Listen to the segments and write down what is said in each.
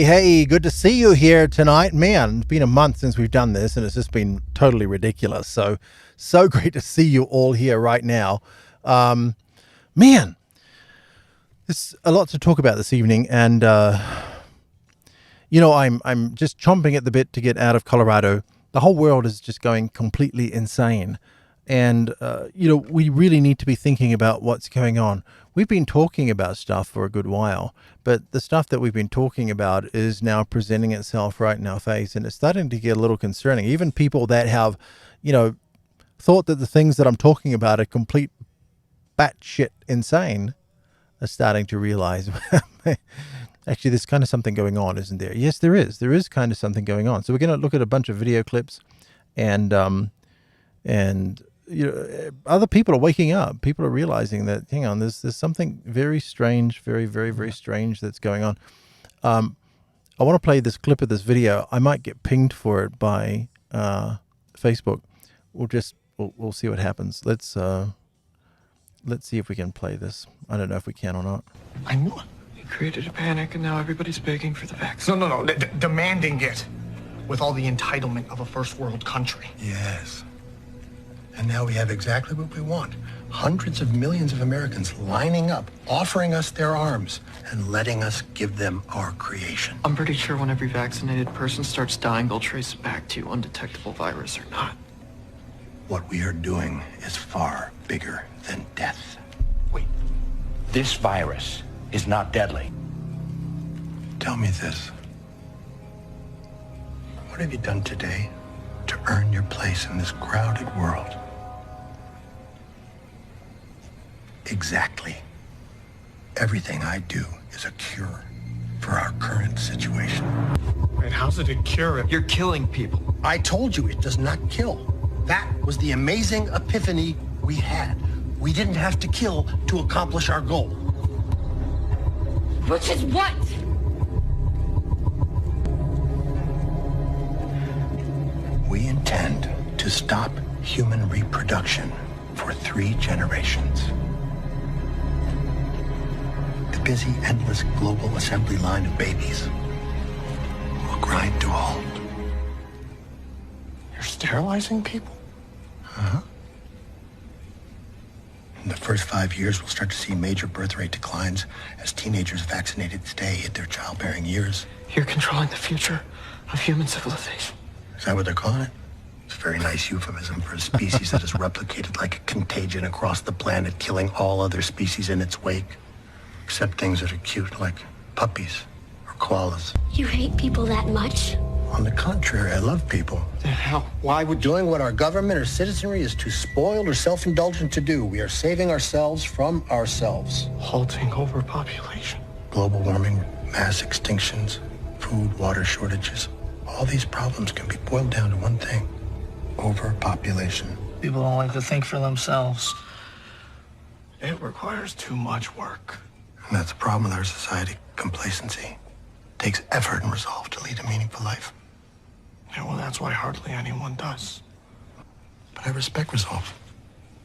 Hey, good to see you here tonight. Man, it's been a month since we've done this, and it's just been totally ridiculous. So great to see you all here right now. Man, there's a lot to talk about this evening, and I'm just chomping at the bit to get out of Colorado. The whole world is just going completely insane. And, we really need to be thinking about what's going on. We've been talking about stuff for a good while, but the stuff that we've been talking about is now presenting itself right in our face, and it's starting to get a little concerning. Even people that have, thought that the things that I'm talking about are complete batshit insane are starting to realize, actually, there's kind of something going on, isn't there? Yes, there is. There is kind of something going on. So we're going to look at a bunch of video clips, and other people are waking up. People are realizing that, hang on, there's something very strange, very, very, very strange that's going on. I want to play this clip of this video. I might get pinged for it by Facebook. We'll see what happens. Let's see if we can play this. I don't know if we can or not. I knew it. You created a panic, and now everybody's begging for the vaccine. No. Demanding it with all the entitlement of a first world country. Yes. And now we have exactly what we want. Hundreds of millions of Americans lining up, offering us their arms, and letting us give them our creation. I'm pretty sure when every vaccinated person starts dying, they'll trace it back to undetectable virus or not. What we are doing is far bigger than death. Wait, this virus is not deadly. Tell me this. What have you done today to earn your place in this crowded world? Exactly. Everything I do is a cure for our current situation. Wait, how's it a cure? You're killing people. I told you it does not kill. That was the amazing epiphany we had. We didn't have to kill to accomplish our goal. Which is what? We intend to stop human reproduction for 3 generations. The busy, endless global assembly line of babies will grind to a halt. You're sterilizing people? Uh-huh. In the first 5 years, we'll start to see major birth rate declines as teenagers vaccinated today hit their childbearing years. You're controlling the future of human civilization. Is that what they're calling it? It's a very nice euphemism for a species that is replicated like a contagion across the planet, killing all other species in its wake, except things that are cute, like puppies or koalas. You hate people that much? On the contrary, I love people. Then how? Why we're doing what our government or citizenry is too spoiled or self-indulgent to do. We are saving ourselves from ourselves. Halting overpopulation. Global warming, mass extinctions, food, water shortages. All these problems can be boiled down to one thing: overpopulation. People don't like to think for themselves. It requires too much work. And that's the problem with our society: complacency. It takes effort and resolve to lead a meaningful life. Yeah, well, that's why hardly anyone does. But I respect resolve.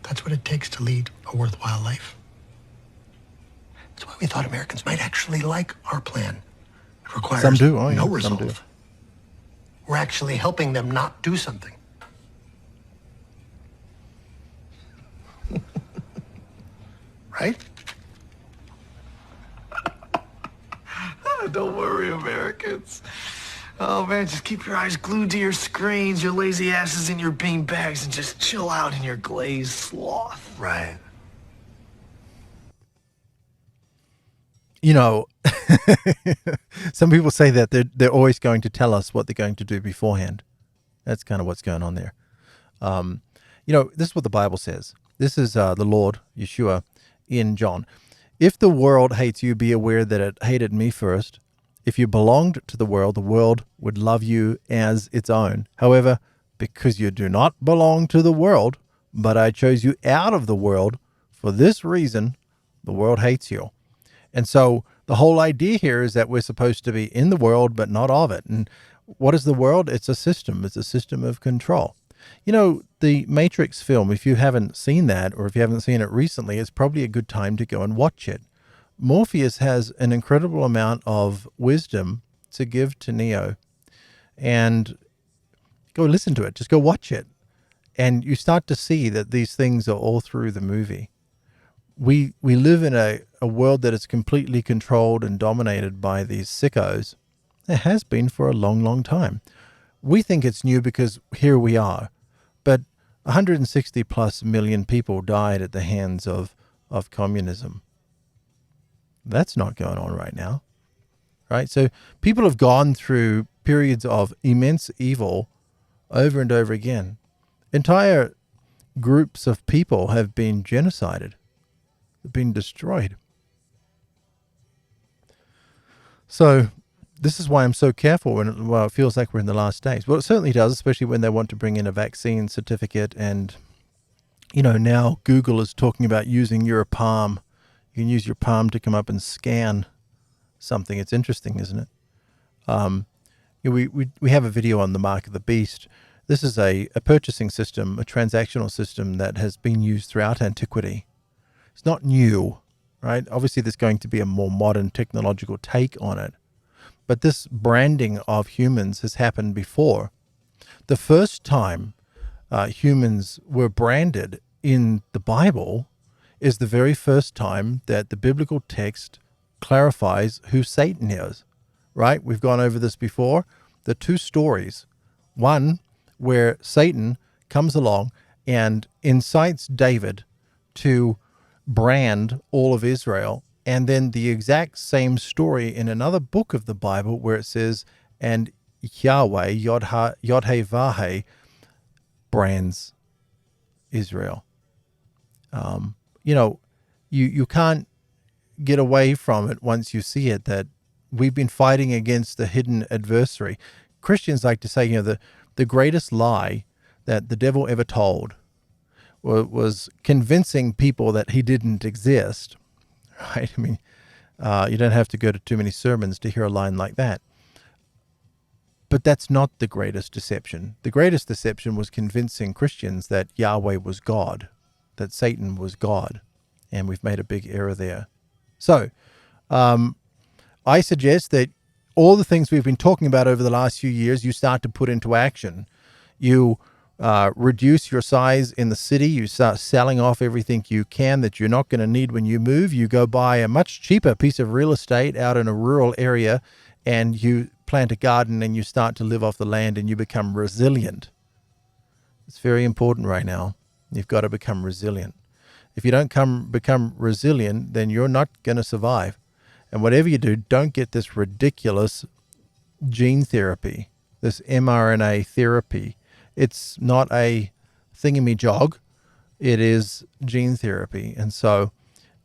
That's what it takes to lead a worthwhile life. That's why we thought Americans might actually like our plan. It requires Some do, no some resolve. do. We're actually helping them not do something. Right? Don't worry, Americans. Oh, man, just keep your eyes glued to your screens, your lazy asses in your bean bags, and just chill out in your glazed sloth. Right. Some people say that they're always going to tell us what they're going to do beforehand. That's kind of what's going on there. This is what the Bible says. This is the Lord, Yeshua, in John. If the world hates you, be aware that it hated me first. If you belonged to the world would love you as its own. However, because you do not belong to the world, but I chose you out of the world, for this reason, the world hates you. And so the whole idea here is that we're supposed to be in the world, but not of it. And what is the world? It's a system. It's a system of control. The Matrix film, if you haven't seen that, or if you haven't seen it recently, it's probably a good time to go and watch it. Morpheus has an incredible amount of wisdom to give to Neo, and go listen to it. Just go watch it. And you start to see that these things are all through the movie. We live in a world that is completely controlled and dominated by these sickos. It has been for a long, long time. We think it's new because here we are. But 160 plus million people died at the hands of communism. That's not going on right now. Right? So people have gone through periods of immense evil over and over again. Entire groups of people have been genocided, have been destroyed. So this is why I'm so careful when it feels like we're in the last days. Well, it certainly does, especially when they want to bring in a vaccine certificate. And, now Google is talking about using your palm. You can use your palm to come up and scan something. It's interesting, isn't it? We have a video on the Mark of the Beast. This is a purchasing system, a transactional system that has been used throughout antiquity. It's not new, right? Obviously, there's going to be a more modern technological take on it. But this branding of humans has happened before. The first time humans were branded in the Bible is the very first time that the biblical text clarifies who Satan is, right? We've gone over this before. The two stories, one where Satan comes along and incites David to brand all of Israel, and then the exact same story in another book of the Bible where it says, and Yahweh, Yod-Heh-Vah-Heh, brands Israel. You can't get away from it once you see it, that we've been fighting against the hidden adversary. Christians like to say, the greatest lie that the devil ever told was convincing people that he didn't exist, right? I mean, you don't have to go to too many sermons to hear a line like that. But that's not the greatest deception. The greatest deception was convincing Christians that Yahweh was God, that Satan was God, and we've made a big error there. So, I suggest that all the things we've been talking about over the last few years, you start to put into action. You reduce your size in the city. You start selling off everything you can that you're not going to need when you move. You go buy a much cheaper piece of real estate out in a rural area, and you plant a garden and you start to live off the land, and you become resilient. It's very important right now. You've got to become resilient. If you don't become resilient, then you're not going to survive. And whatever you do, don't get this ridiculous gene therapy, this mRNA therapy. It's not a thingamajig. It is gene therapy. And so,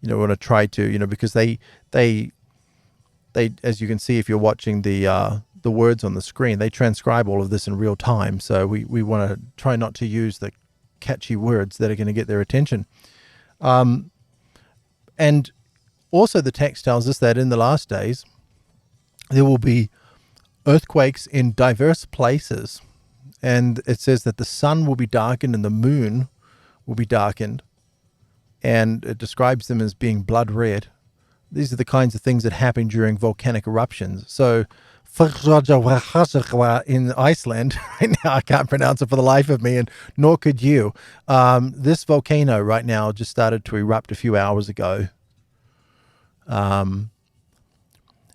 we want to try to, because they, as you can see, if you're watching the words on the screen, they transcribe all of this in real time. So we want to try not to use the catchy words that are going to get their attention. And also the text tells us that in the last days, there will be earthquakes in diverse places. And it says that the sun will be darkened and the moon will be darkened. And it describes them as being blood red. These are the kinds of things that happen during volcanic eruptions. So in Iceland, right now I can't pronounce it for the life of me, and nor could you. This volcano right now just started to erupt a few hours ago.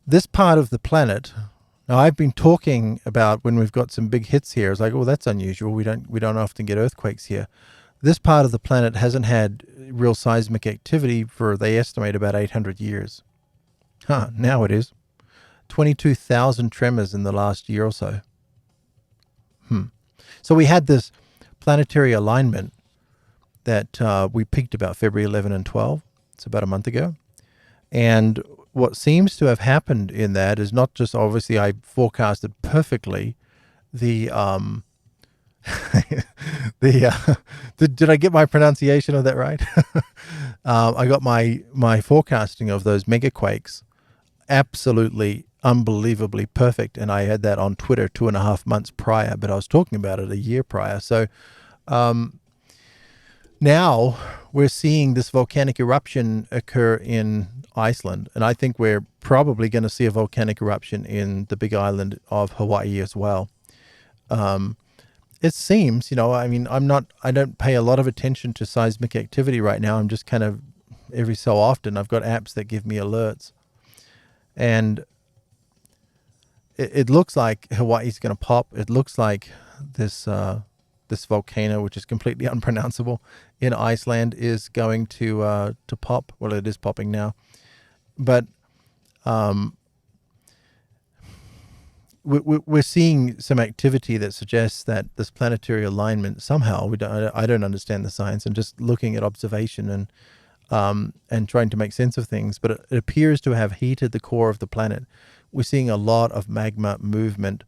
This part of the planet, now I've been talking about when we've got some big hits here, it's like, oh, that's unusual. We don't often get earthquakes here. This part of the planet hasn't had real seismic activity for, they estimate, about 800 years. Now it is. 22,000 tremors in the last year or so. So we had this planetary alignment that we peaked about February 11 and 12. It's about a month ago. And what seems to have happened in that is not just, obviously, I forecasted perfectly the did I get my pronunciation of that right? I got my forecasting of those megaquakes absolutely unbelievably perfect, and I had that on Twitter 2.5 months prior, but I was talking about it a year prior. So now we're seeing this volcanic eruption occur in Iceland, and I think we're probably going to see a volcanic eruption in the big island of Hawaii as well. It seems, I mean, I don't pay a lot of attention to seismic activity right now. I'm just kind of, every so often, I've got apps that give me alerts. And it looks like Hawaii's going to pop. It looks like this volcano, which is completely unpronounceable, in Iceland is going to pop. Well, it is popping now. But we're seeing some activity that suggests that this planetary alignment somehow, I don't understand the science, and just looking at observation and trying to make sense of things, but it appears to have heated the core of the planet. We're seeing a lot of magma movement.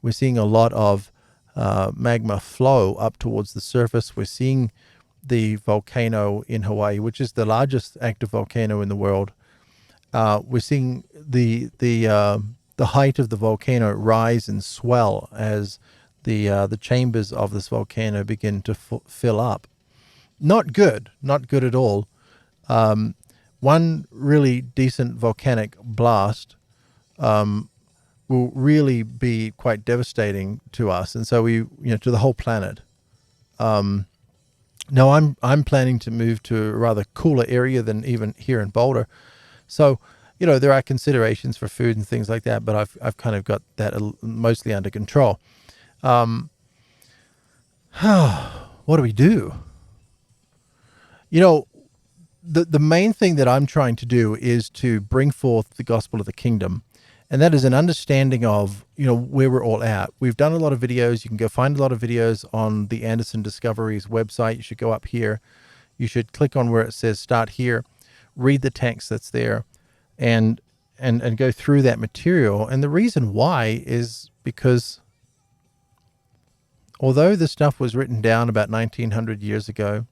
We're seeing a lot of magma flow up towards the surface. We're seeing the volcano in Hawaii, which is the largest active volcano in the world. We're seeing the height of the volcano rise and swell as the chambers of this volcano begin to fill up. Not good at all. One really decent volcanic blast will really be quite devastating to us, and so to the whole planet. Now I'm planning to move to a rather cooler area than even here in Boulder, so there are considerations for food and things like that, but I've kind of got that mostly under control. What do we do? The main thing that I'm trying to do is to bring forth the gospel of the kingdom. And that is an understanding of, where we're all at. We've done a lot of videos. You can go find a lot of videos on the Anderson Discoveries website. You should go up here. You should click on where it says start here, read the text that's there, and go through that material. And the reason why is because although this stuff was written down about 1900 years ago,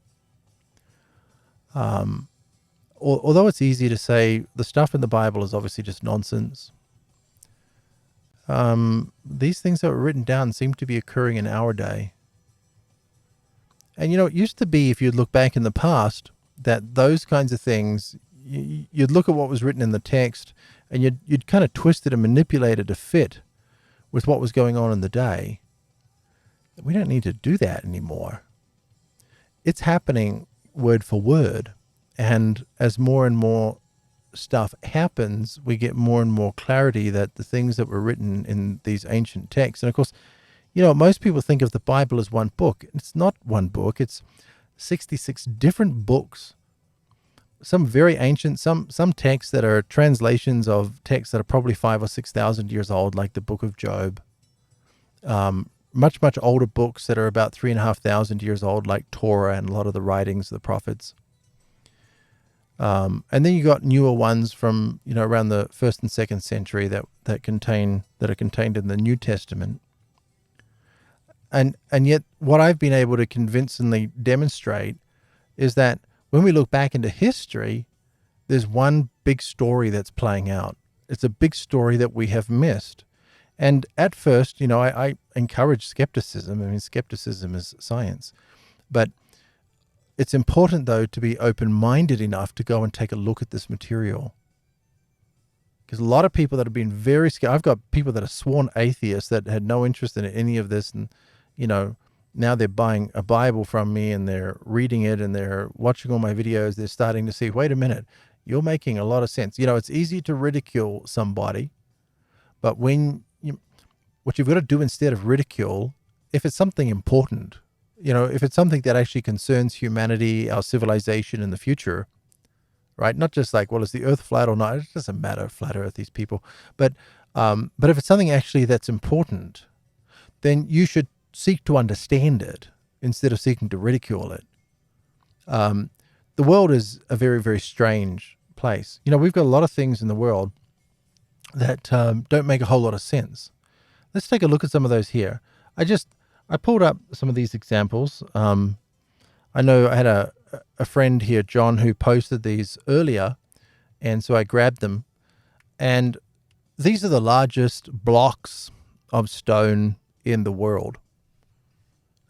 although it's easy to say the stuff in the Bible is obviously just nonsense, these things that were written down seem to be occurring in our day. And it used to be, if you'd look back in the past, that those kinds of things, you'd look at what was written in the text and you'd kind of twist it and manipulate it to fit with what was going on in the day. We don't need to do that anymore. It's happening word for word. And as more and more stuff happens, we get more and more clarity that the things that were written in these ancient texts, and of course, most people think of the Bible as one book. It's not one book. It's 66 different books. Some very ancient, some texts that are translations of texts that are probably 5,000 or 6,000 years old, like the Book of Job. Much older books that are about 3,500 years old, like Torah and a lot of the writings of the prophets. And then you got newer ones from around the 1st and 2nd century that are contained in the New Testament. And yet what I've been able to convincingly demonstrate is that when we look back into history, there's one big story that's playing out. It's a big story that we have missed. And at first, I encourage skepticism. I mean, skepticism is science. But it's important, though, to be open-minded enough to go and take a look at this material. Because a lot of people that have been very I've got people that are sworn atheists that had no interest in any of this, and now they're buying a Bible from me and they're reading it and they're watching all my videos. They're starting to see, wait a minute, you're making a lot of sense. It's easy to ridicule somebody, but what you've got to do instead of ridicule, if it's something important, if it's something that actually concerns humanity, our civilization in the future, right? Not just like, well, is the earth flat or not? It doesn't matter, flat earth, these people. But if it's something actually that's important, then you should seek to understand it instead of seeking to ridicule it. The world is a very, very strange place. We've got a lot of things in the world that don't make a whole lot of sense. Let's take a look at some of those here. I pulled up some of these examples. I know I had a friend here, John, who posted these earlier, and so I grabbed them. And these are the largest blocks of stone in the world.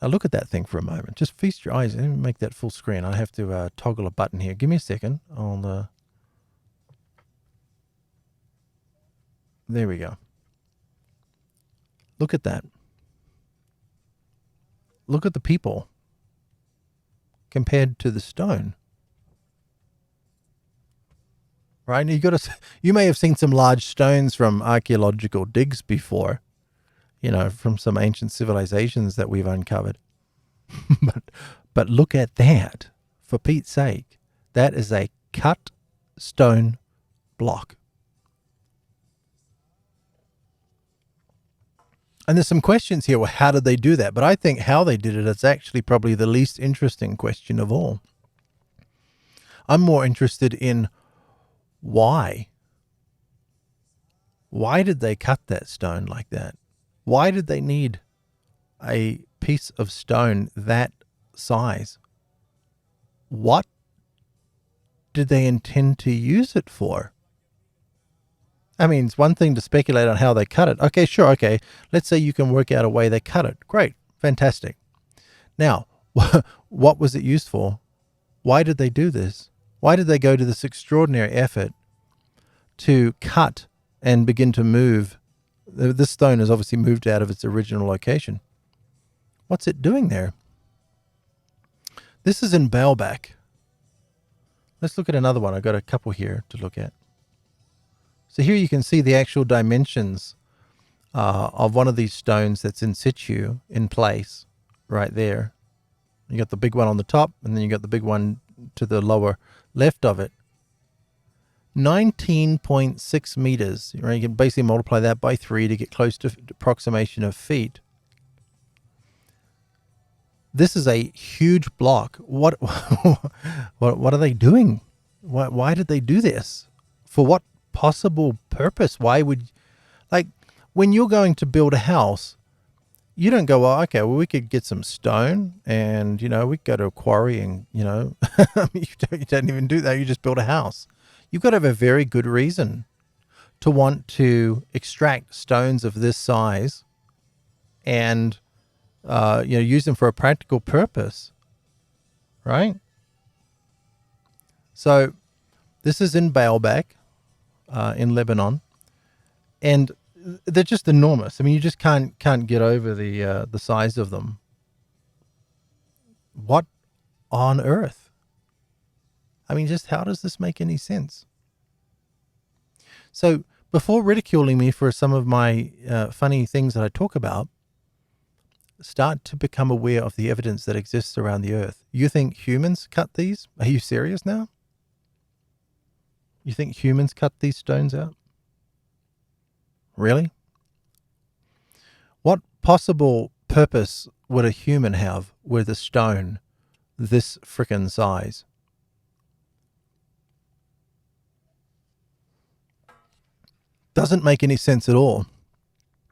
Now look at that thing for a moment. Just feast your eyes. Let me make that full screen. I have to toggle a button here. Give me a second. There we go. Look at that. Look at the people compared to the stone. Right? You may have seen some large stones from archaeological digs before, from some ancient civilizations that we've uncovered. but look at that, for Pete's sake. That is a cut stone block. And there's some questions here. Well, how did they do that? But I think how they did it is actually probably the least interesting question of all. I'm more interested in why. Why did they cut that stone like that? Why did they need a piece of stone that size? What did they intend to use it for? I mean, it's one thing to speculate on how they cut it. Okay, sure, okay. Let's say you can work out a way they cut it. Great, fantastic. Now, what was it used for? Why did they do this? Why did they go to this extraordinary effort to cut and begin to move? This stone is obviously moved out of its original location. What's it doing there? This is in Baalbek. Let's look at another one. I've got a couple here to look at. So here you can see the actual dimensions of one of these stones that's in situ, in place, right there. You got the big one on the top, and then you got the big one to the lower left of it. 19.6 meters. Right? You can basically multiply that by 3 to get close to approximation of feet. This is a huge block. What are they doing? Why did they do this? For what possible purpose? Why would, when you're going to build a house, you don't go, well, okay, well, we could get some stone and, we could go to a quarry and, you don't even do that. You just build a house. You've got to have a very good reason to want to extract stones of this size and, use them for a practical purpose, right? So this is in Baalbek, in Lebanon, and they're just enormous. I mean, you just can't get over the size of them. What on earth? I mean, just how does this make any sense? So before ridiculing me for some of my funny things that I talk about, start to become aware of the evidence that exists around the earth. You think humans cut these? Are you serious now? You think humans cut these stones out? Really? What possible purpose would a human have with a stone this frickin' size? Doesn't make any sense at all.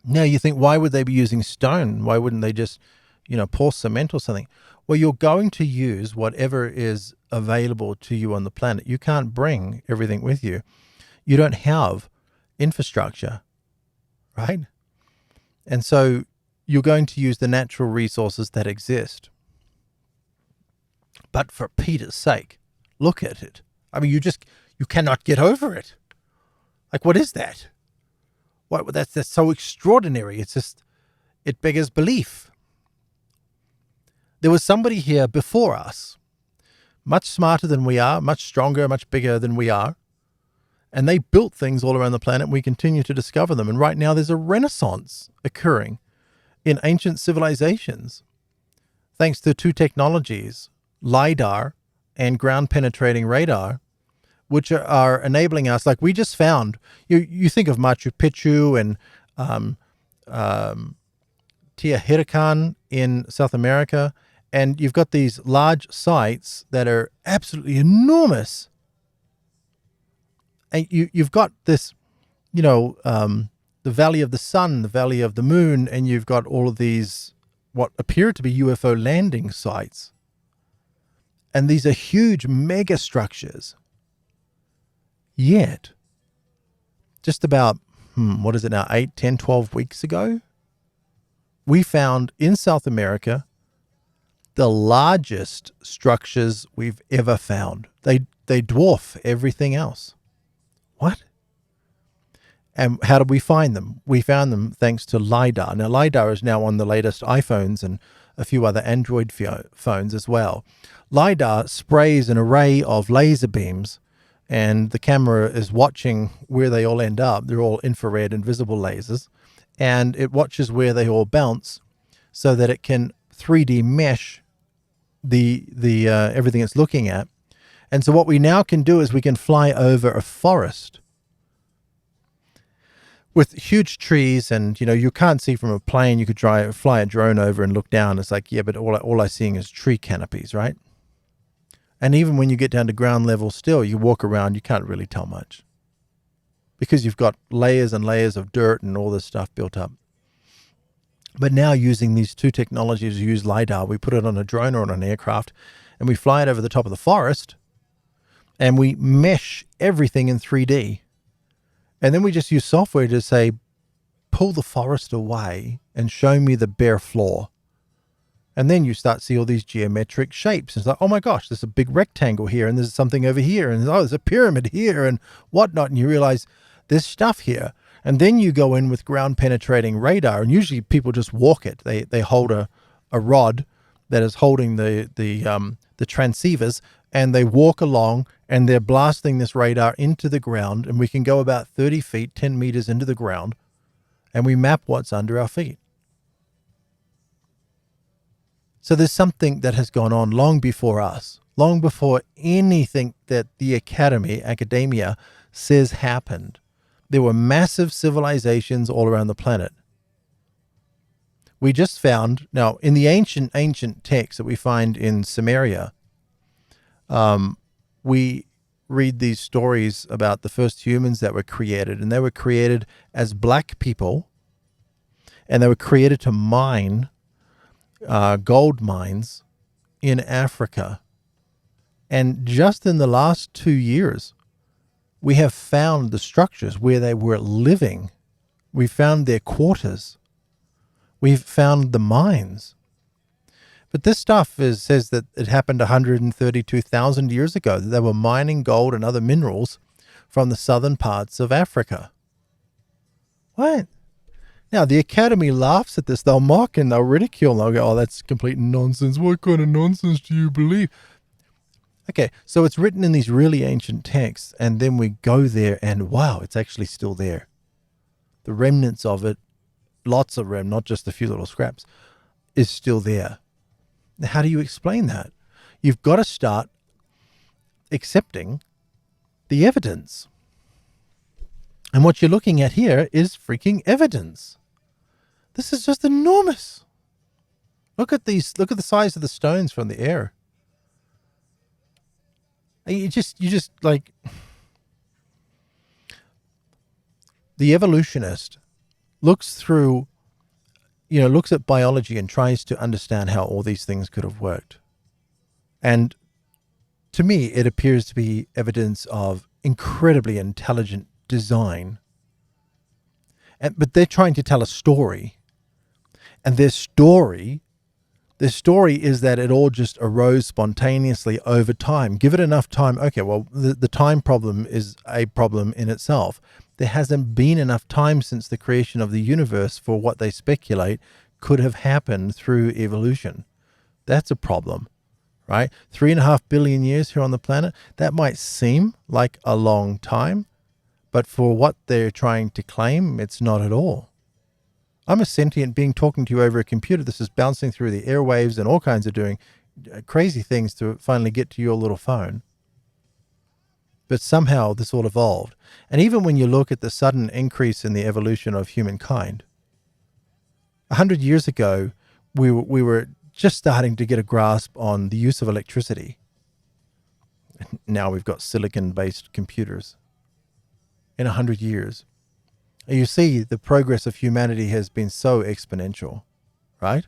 Now you think, why would they be using stone? Why wouldn't they just, pour cement or something? Well, you're going to use whatever is available to you on the planet. You can't bring everything with you. You don't have infrastructure, right? And so you're going to use the natural resources that exist. But for Peter's sake, look at it. I mean, you cannot get over it. What is that? What, that's so extraordinary. It's just, it beggars belief. There was somebody here before us, much smarter than we are, much stronger, much bigger than we are. And they built things all around the planet. We continue to discover them. And right now there's a renaissance occurring in ancient civilizations, thanks to two technologies, LiDAR and ground penetrating radar, which are enabling us, we just found, you think of Machu Picchu and Teotihuacan in South America, and you've got these large sites that are absolutely enormous. And you've got this, the Valley of the Sun, the Valley of the Moon, and you've got all of these, what appear to be UFO landing sites. And these are huge mega structures. Yet, just about, 8, 10, 12 weeks ago, we found in South America the largest structures we've ever found. They dwarf everything else. What? And how did we find them? We found them thanks to LiDAR. Now, LiDAR is now on the latest iPhones and a few other Android phones as well. LiDAR sprays an array of laser beams, and the camera is watching where they all end up. They're all infrared and visible lasers, and it watches where they all bounce so that it can 3D mesh the everything it's looking at. And so what we now can do is we can fly over a forest with huge trees, and you can't see from a plane. You could fly a drone over and look down. It's like, yeah, but all I'm seeing is tree canopies, right? And even when you get down to ground level still, you walk around, you can't really tell much because you've got layers and layers of dirt and all this stuff built up. But now using these two technologies, we use LiDAR, we put it on a drone or on an aircraft, and we fly it over the top of the forest, and we mesh everything in 3D. And then we just use software to say, pull the forest away and show me the bare floor. And then you start to see all these geometric shapes. It's like, oh my gosh, there's a big rectangle here, and there's something over here, and there's a pyramid here and whatnot. And you realize there's stuff here. And then you go in with ground penetrating radar, and usually people just walk it. They hold a rod that is holding the transceivers, and they walk along, and they're blasting this radar into the ground, and we can go about 30 feet, 10 meters into the ground, and we map what's under our feet. So there's something that has gone on long before us, long before anything that the academia says happened. There were massive civilizations all around the planet. We just found, now in the ancient texts that we find in Sumeria, we read these stories about the first humans that were created, and they were created as black people, and they were created to mine gold mines in Africa. And just in the last 2 years, we have found the structures where they were living. We found their quarters. We've found the mines. But this stuff says that it happened 132,000 years ago, that they were mining gold and other minerals from the southern parts of Africa. What? Now, the Academy laughs at this. They'll mock and they'll ridicule. And they'll go, oh, that's complete nonsense. What kind of nonsense do you believe? Okay, so it's written in these really ancient texts, and then we go there and wow, it's actually still there. The remnants of it, lots of them, not just a few little scraps, is still there. Now, how do you explain that? You've got to start accepting the evidence. And what you're looking at here is freaking evidence. This is just enormous. Look at these, look at the size of the stones from the air. You just like, the evolutionist looks through, looks at biology and tries to understand how all these things could have worked. And to me, it appears to be evidence of incredibly intelligent design. But they're trying to tell a story. And their story is that it all just arose spontaneously over time. Give it enough time. Okay, well, the time problem is a problem in itself. There hasn't been enough time since the creation of the universe for what they speculate could have happened through evolution. That's a problem, right? 3.5 billion years here on the planet. That might seem like a long time, but for what they're trying to claim, it's not at all. I'm a sentient being talking to you over a computer. This is bouncing through the airwaves and all kinds of doing crazy things to finally get to your little phone. But somehow this all evolved. And even when you look at the sudden increase in the evolution of humankind, 100 years ago, we were just starting to get a grasp on the use of electricity. Now we've got silicon-based computers. In 100 years. You see, the progress of humanity has been so exponential, right?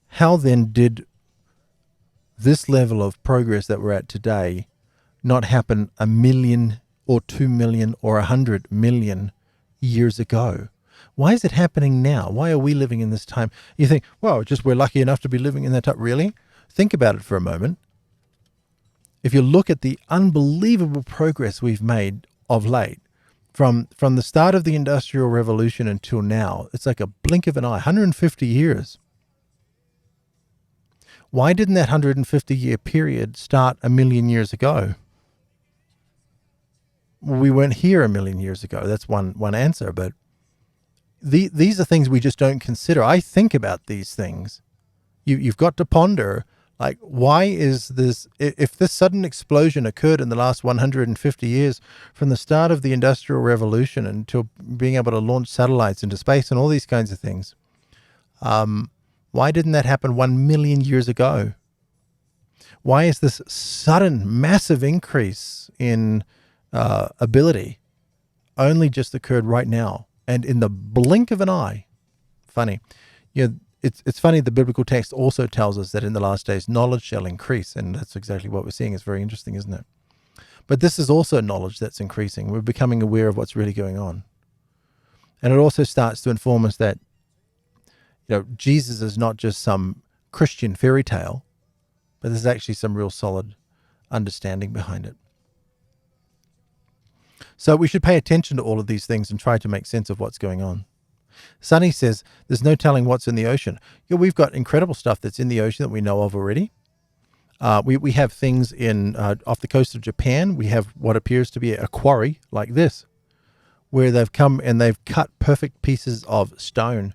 How then did this level of progress that we're at today not happen 1 million or 2 million or 100 million years ago? Why is it happening now? Why are we living in this time? You think, well, just we're lucky enough to be living in that time. Really? Think about it for a moment. If you look at the unbelievable progress we've made of late, from the start of the Industrial Revolution until now, it's like a blink of an eye, 150 years. Why didn't that 150-year period start a million years ago? We weren't here a million years ago. That's one answer, but these are things we just don't consider. I think about these things. You've got to ponder, like, why is this, if this sudden explosion occurred in the last 150 years, from the start of the Industrial Revolution until being able to launch satellites into space and all these kinds of things, why didn't that happen 1 million years ago? Why is this sudden, massive increase in ability only just occurred right now and in the blink of an eye? Funny. It's funny, the biblical text also tells us that in the last days knowledge shall increase, and that's exactly what we're seeing. It's very interesting, isn't it? But this is also knowledge that's increasing. We're becoming aware of what's really going on. And it also starts to inform us that, Jesus is not just some Christian fairy tale, but there's actually some real solid understanding behind it. So we should pay attention to all of these things and try to make sense of what's going on. Sonny says, there's no telling what's in the ocean. We've got incredible stuff that's in the ocean that we know of already. We have things in off the coast of Japan. We have what appears to be a quarry like this, where they've come and they've cut perfect pieces of stone.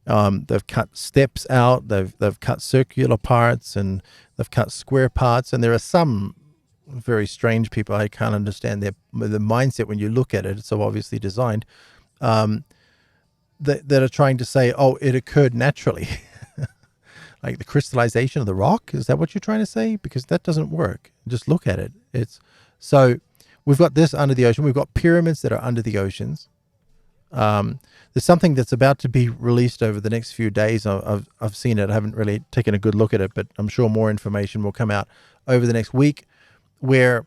They've cut steps out. They've cut circular parts, and they've cut square parts. And there are some very strange people. I can't understand the mindset when you look at it. It's so obviously designed. That are trying to say, oh, it occurred naturally. Like the crystallization of the rock. Is that what you're trying to say? Because that doesn't work. Just look at it. So we've got this under the ocean. We've got pyramids that are under the oceans. There's something that's about to be released over the next few days. I've seen it. I haven't really taken a good look at it, but I'm sure more information will come out over the next week, where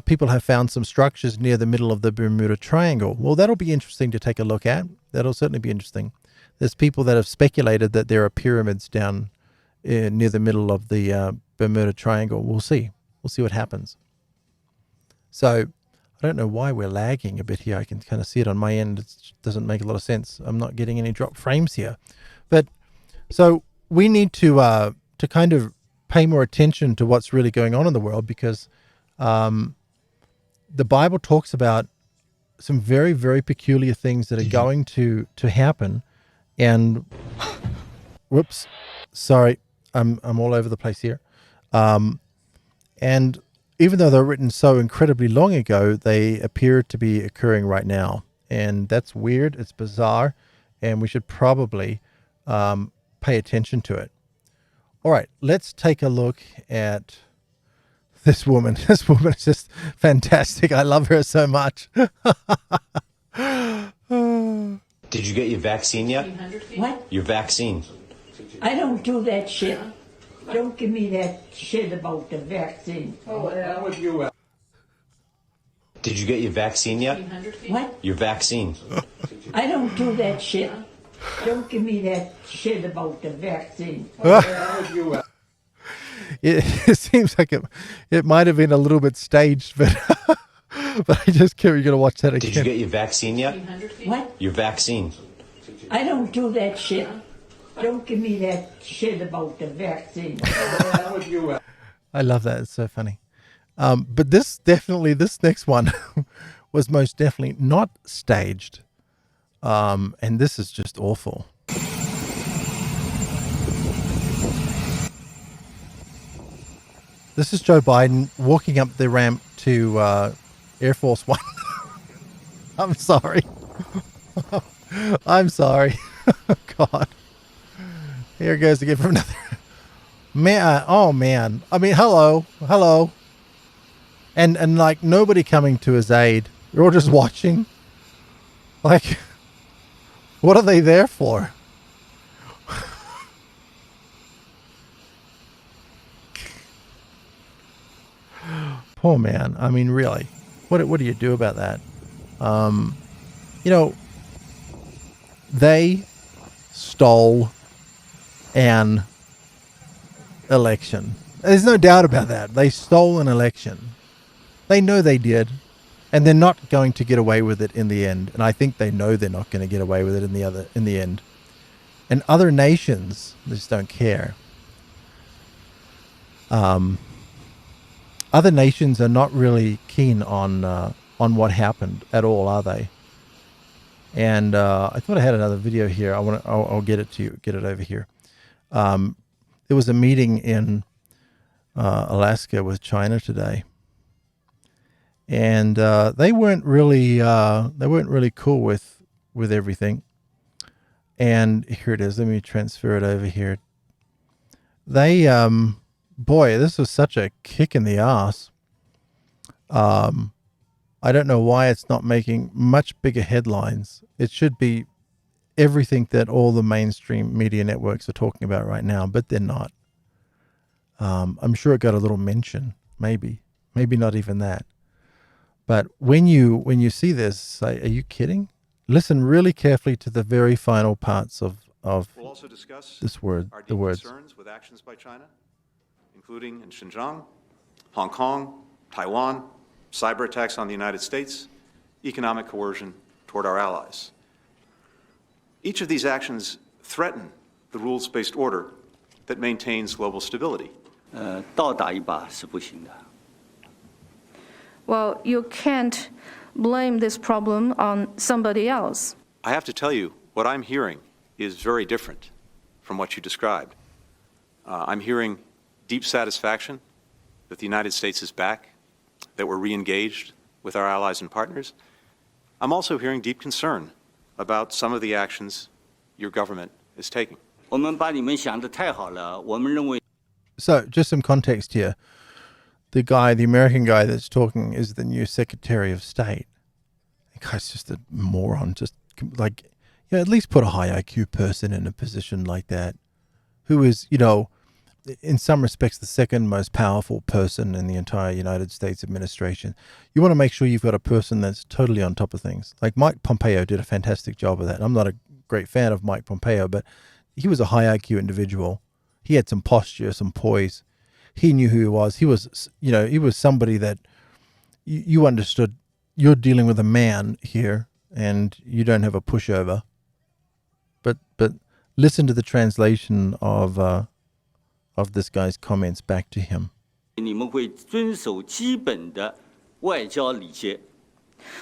people have found some structures near the middle of the Bermuda Triangle. Well, that'll be interesting to take a look at. That'll certainly be interesting. There's people that have speculated that there are pyramids down near the middle of the Bermuda Triangle. We'll see. We'll see what happens. So I don't know why we're lagging a bit here. I can kind of see it on my end. It doesn't make a lot of sense. I'm not getting any drop frames here. But so we need to kind of pay more attention to what's really going on in the world, because the Bible talks about some very, very peculiar things that are going to happen. And whoops, sorry, I'm all over the place here. And even though they're written so incredibly long ago, they appear to be occurring right now. And that's weird. It's bizarre. And we should probably pay attention to it. All right, let's take a look at this woman. This woman is just fantastic. I love her so much. Did you get your vaccine yet? What? Your vaccine. I don't do that shit. Don't give me that shit about the vaccine. Did you get your vaccine yet? What? Your vaccine. I don't do that shit. Don't give me that shit about the vaccine. It seems like it might have been a little bit staged, but but I just can't. You're gonna watch that again. Did you get your vaccine yet? What? Your vaccine. I don't do that shit. Don't give me that shit about the vaccine. I love that. It's so funny. But this next one was most definitely not staged. And this is just awful. This is Joe Biden walking up the ramp to Air Force One. I'm sorry. I'm sorry. God. Here goes again from another. Man, oh man. I mean, hello. And like nobody coming to his aid. You're all just watching. Like, what are they there for? Poor man. I mean, really, what do you do about that? You know, They stole an election. There's no doubt about that. They stole an election. They know they did, and they're not going to get away with it in the end. And I think they know they're not going to get away with it in the end. And other nations just don't care. Other nations are not really keen on what happened at all, are they? And I thought I had another video here. I'll get it to you. Get it over here. There was a meeting in Alaska with China today, and they weren't really cool with everything. And here it is. Let me transfer it over here. They boy, this was such a kick in the ass. I don't know why it's not making much bigger headlines. It should be everything that all the mainstream media networks are talking about right now, but they're not. I'm sure it got a little mention, maybe not even that. But when you see this, say, are you kidding? Listen really carefully to the very final parts of We'll also discuss this word, our the deep words. concerns with actions by China, including in Xinjiang, Hong Kong, Taiwan, cyber attacks on the United States, economic coercion toward our allies. Each of these actions threaten the rules-based order that maintains global stability. 倒打一把是不行的。 Well, you can't blame this problem on somebody else. I have to tell you, what I'm hearing is very different from what you described. I'm hearing deep satisfaction that the United States is back, that we're re-engaged with our allies and partners. I'm also hearing deep concern about some of the actions your government is taking. 我们把你们想得太好了，我们认为。 So, just some context here. The American guy that's talking is the new Secretary of State. The guy's just a moron. Just like, at least put a high IQ person in a position like that, who is, in some respects, the second most powerful person in the entire United States administration. You want to make sure you've got a person that's totally on top of things. Like Mike Pompeo did a fantastic job of that. I'm not a great fan of Mike Pompeo, but he was a high IQ individual. He had some posture, some poise. He knew who he was. He was, he was somebody that you understood. You're dealing with a man here, and you don't have a pushover. But listen to the translation of this guy's comments back to him. 你们会遵守基本的外交礼节。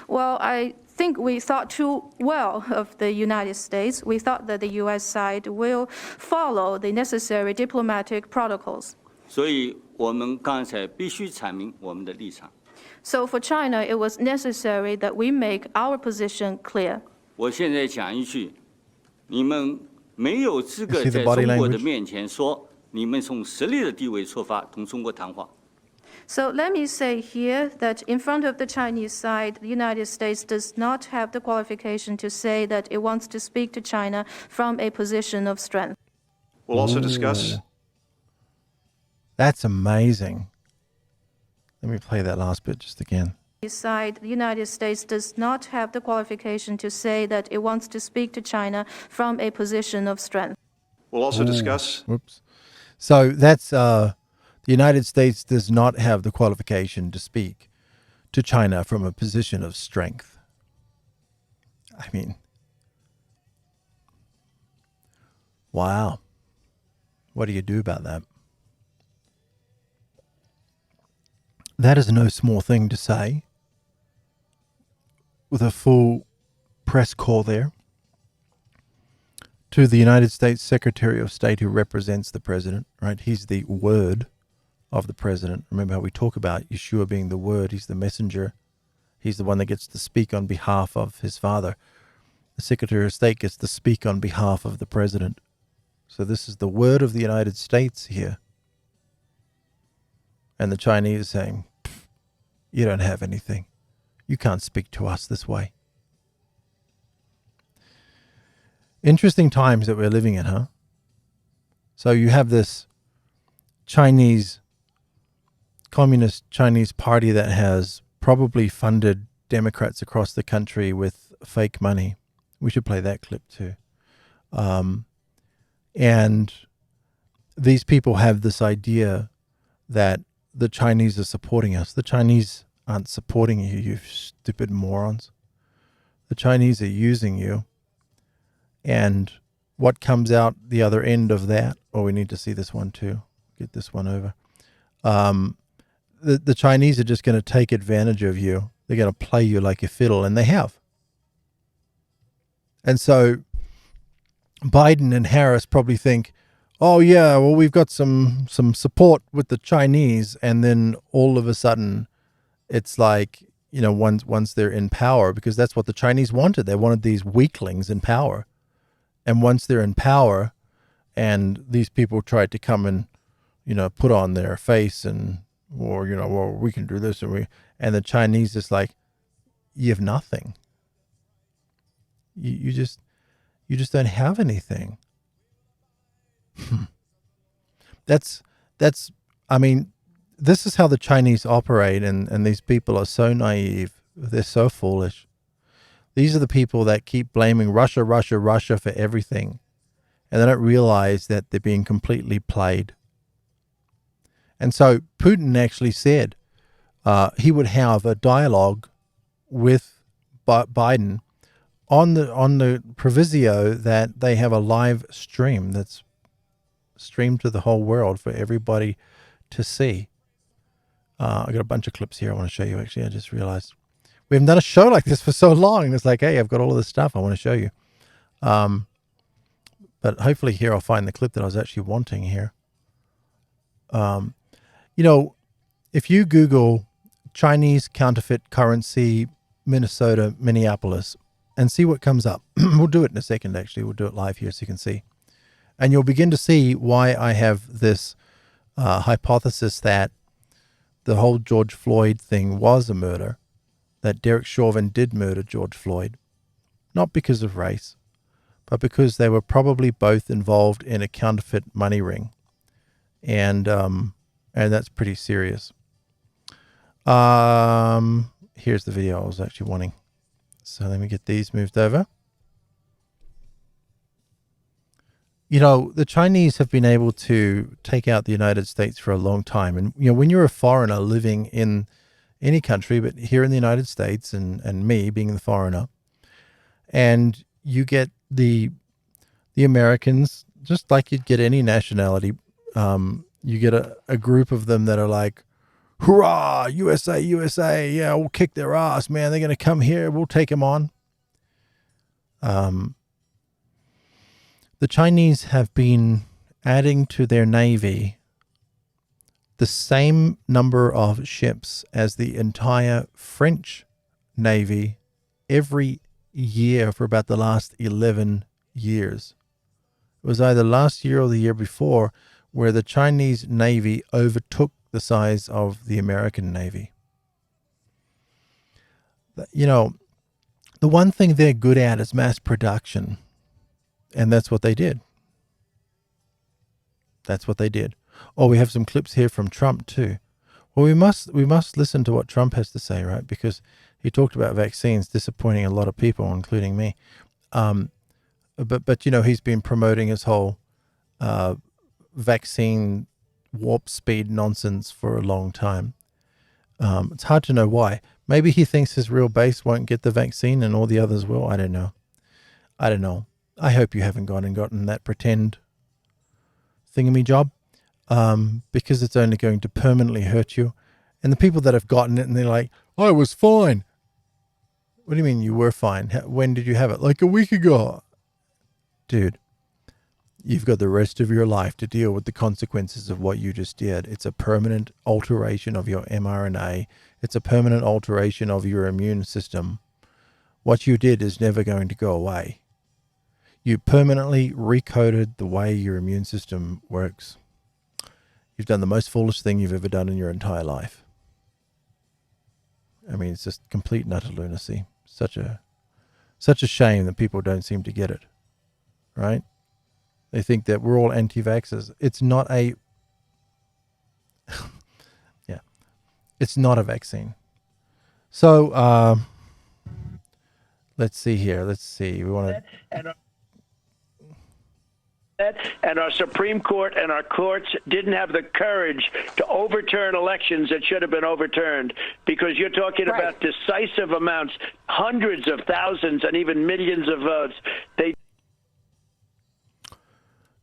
Well, I think we thought too well of the United States. We thought that the U.S. side will follow the necessary diplomatic protocols. 所以我们刚才必须阐明我们的立场。 So for China, it was necessary that we make our position clear. 我现在讲一句，你们没有资格 You see the 在 body 中国的 language? 面前说你们从实力的地位出发同中国谈话。 So let me say here that in front of the Chinese side, the United States does not have the qualification to say that it wants to speak to China from a position of strength. We'll also discuss. That's amazing. Let me play that last bit just again. Side, the United States does not have the qualification to say that it wants to speak to China from a position of strength. We'll also discuss. Whoops. So that's the United States does not have the qualification to speak to China from a position of strength. I mean, wow. What do you do about that? That is no small thing to say. With a full press call there to the United States Secretary of State who represents the president, right? He's the word of the president. Remember how we talk about Yeshua being the word. He's the messenger. He's the one that gets to speak on behalf of his father. The Secretary of State gets to speak on behalf of the president. So this is the word of the United States here. And the Chinese are saying, you don't have anything. You can't speak to us this way. Interesting times that we're living in, huh? So you have this Communist Chinese party that has probably funded Democrats across the country with fake money, We should play that clip too. And these people have this idea that the Chinese are supporting us. The Chinese aren't supporting you, you stupid morons. The Chinese are using you. And what comes out the other end of that, we need to see this one too. Get this one over. The Chinese are just going to take advantage of you. They're going to play you like a fiddle, and they have. And so Biden and Harris probably think, oh yeah, well, we've got some support with the Chinese, and then all of a sudden it's like, you know, once they're in power, because that's what the Chinese wanted. They wanted these weaklings in power. And once they're in power and these people tried to come and, you know, put on their face and, or, you know, well, we can do this, and the Chinese is like, you have nothing. You just don't have anything. That's, I mean, this is how the Chinese operate, and these people are so naive. They're so foolish. These are the people that keep blaming Russia for everything, and they don't realize that they're being completely played. And so Putin actually said he would have a dialogue with Biden on the proviso that they have a live stream that's streamed to the whole world for everybody to see. I got a bunch of clips here I want to show you. Actually, I just realized we haven't done a show like this for so long. And it's like, hey, I've got all of this stuff I want to show you. But hopefully here I'll find the clip that I was actually wanting here. You know, if you Google Chinese counterfeit currency, Minnesota, Minneapolis, and see what comes up. We'll do it in a second, actually. We'll do it live here so you can see. And you'll begin to see why I have this hypothesis that the whole George Floyd thing was a murder, that Derek Chauvin did murder George Floyd, not because of race, but because they were probably both involved in a counterfeit money ring. And that's pretty serious. Here's the video I was actually wanting. So let me get these moved over. You know, the Chinese have been able to take out the United States for a long time. And, you know, when you're a foreigner living in any country, but here in the United States, and me being the foreigner, and you get the Americans, just like you'd get any nationality, you get a group of them that are like, hurrah, USA, USA, yeah, we'll kick their ass, man. They're going to come here. We'll take them on. The Chinese have been adding to their navy the same number of ships as the entire French navy every year for about the last 11 years. It was either last year or the year before where the Chinese navy overtook the size of the American navy. You know, the one thing they're good at is mass production. And that's what they did. That's what they did. Oh, we have some clips here from Trump too. Well, we must listen to what Trump has to say, right? Because he talked about vaccines disappointing a lot of people, including me. But you know, he's been promoting his whole vaccine warp speed nonsense for a long time. It's hard to know why. Maybe he thinks his real base won't get the vaccine and all the others will. I don't know. I hope you haven't gone and gotten that pretend thingamy-job, because it's only going to permanently hurt you. And the people that have gotten it and they're like, I was fine. What do you mean you were fine? When did you have it? Like a week ago. Dude, you've got the rest of your life to deal with the consequences of what you just did. It's a permanent alteration of your mRNA. It's a permanent alteration of your immune system. What you did is never going to go away. You permanently recoded the way your immune system works. You've done the most foolish thing you've ever done in your entire life. I mean, it's just complete and utter lunacy. Such a shame that people don't seem to get it, right? They think that we're all anti-vaxxers. It's not a, yeah, it's not a vaccine. So Let's see here. Let's see. We want to. And our Supreme Court and our courts didn't have the courage to overturn elections that should have been overturned, because you're talking about decisive amounts, hundreds of thousands and even millions of votes.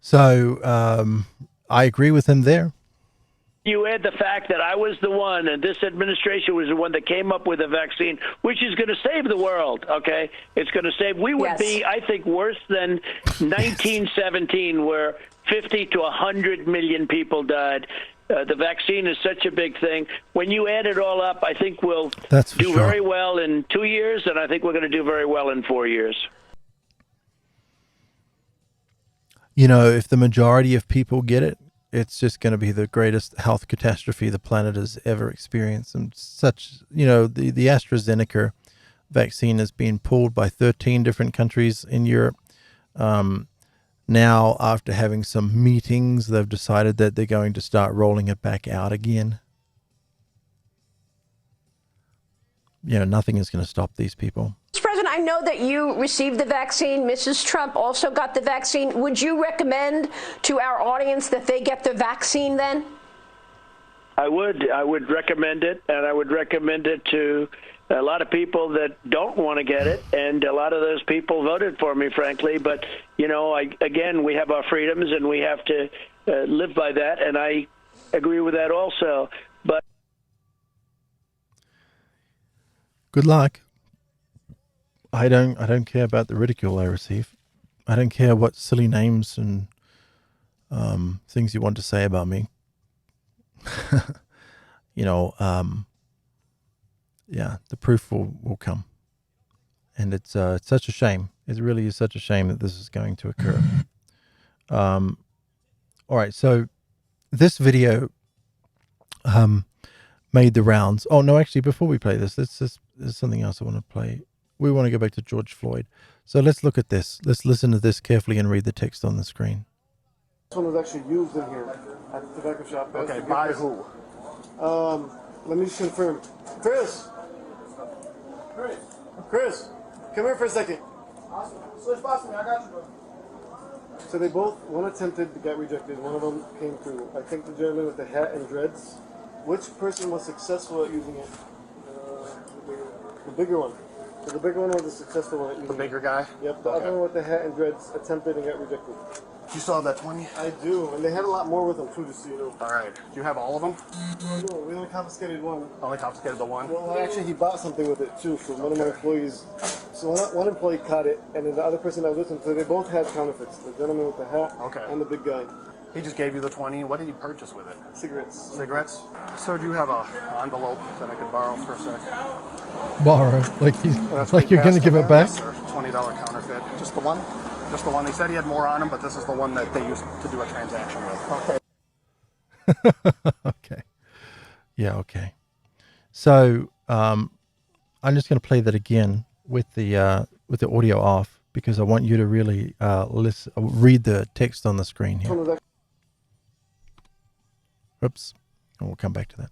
So I agree with him there. You add the fact that I was the one, and this administration was the one that came up with a vaccine, which is going to save the world, okay? It's going to save. We would be, I think, worse than 1917, where 50 to 100 million people died. The vaccine is such a big thing. When you add it all up, I think we'll do very well in 2 years, and I think we're going to do very well in 4 years. You know, if the majority of people get it, it's just going to be the greatest health catastrophe the planet has ever experienced. And such, you know, the AstraZeneca vaccine has been pulled by 13 different countries in Europe. Now, after having some meetings, they've decided that they're going to start rolling it back out again. You know, nothing is going to stop these people. Mr. President, I know that you received the vaccine. Mrs. Trump also got the vaccine. Would you recommend to our audience that they get the vaccine then? I would recommend it, and I would recommend it to a lot of people that don't want to get it, and a lot of those people voted for me, frankly. But, you know, again, we have our freedoms, and we have to live by that, and I agree with that also. But good luck. I don't care about the ridicule I receive. I don't care what silly names and things you want to say about me. You know, yeah, the proof will come. And it's such a shame. It really is such a shame that this is going to occur. All right, so this video made the rounds. Oh, no, actually, before we play this, there's something else I want to play. We want to go back to George Floyd. So let's look at this. Let's listen to this carefully and read the text on the screen. This one was actually used in here at the tobacco shop. Okay, by who? Let me just confirm. Chris, come here for a second. Awesome. Switch box me. I got you, bro. So they both, one attempted to get rejected. One of them came through. I think the gentleman with the hat and dreads. Which person was successful at using it? The bigger one. So the bigger one was the successful one at using it. The bigger guy? Yep. The other one with the hat and dreads attempted and got rejected. You still have that 20? I do, and they had a lot more with them too, just so you know. All right. Do you have all of them? No, we only confiscated one. Only confiscated the one? Well, actually, he bought something with it too. So one of my employees, one employee caught it, and then the other person that was with him. So they both had counterfeits. The gentleman with the hat, and the big guy. He just gave you the 20. What did he purchase with it? Cigarettes. Cigarettes? Sir, do you have a envelope that I could borrow for a sec? Borrow? Like you're going to give it back? Yes, sir. $20 counterfeit. Just the one? Just the one. They said he had more on him, but this is the one that they used to do a transaction with. Okay. Okay. Yeah, okay. So I'm just going to play that again with the audio off, because I want you to really read the text on the screen here. Oops. And we'll come back to that.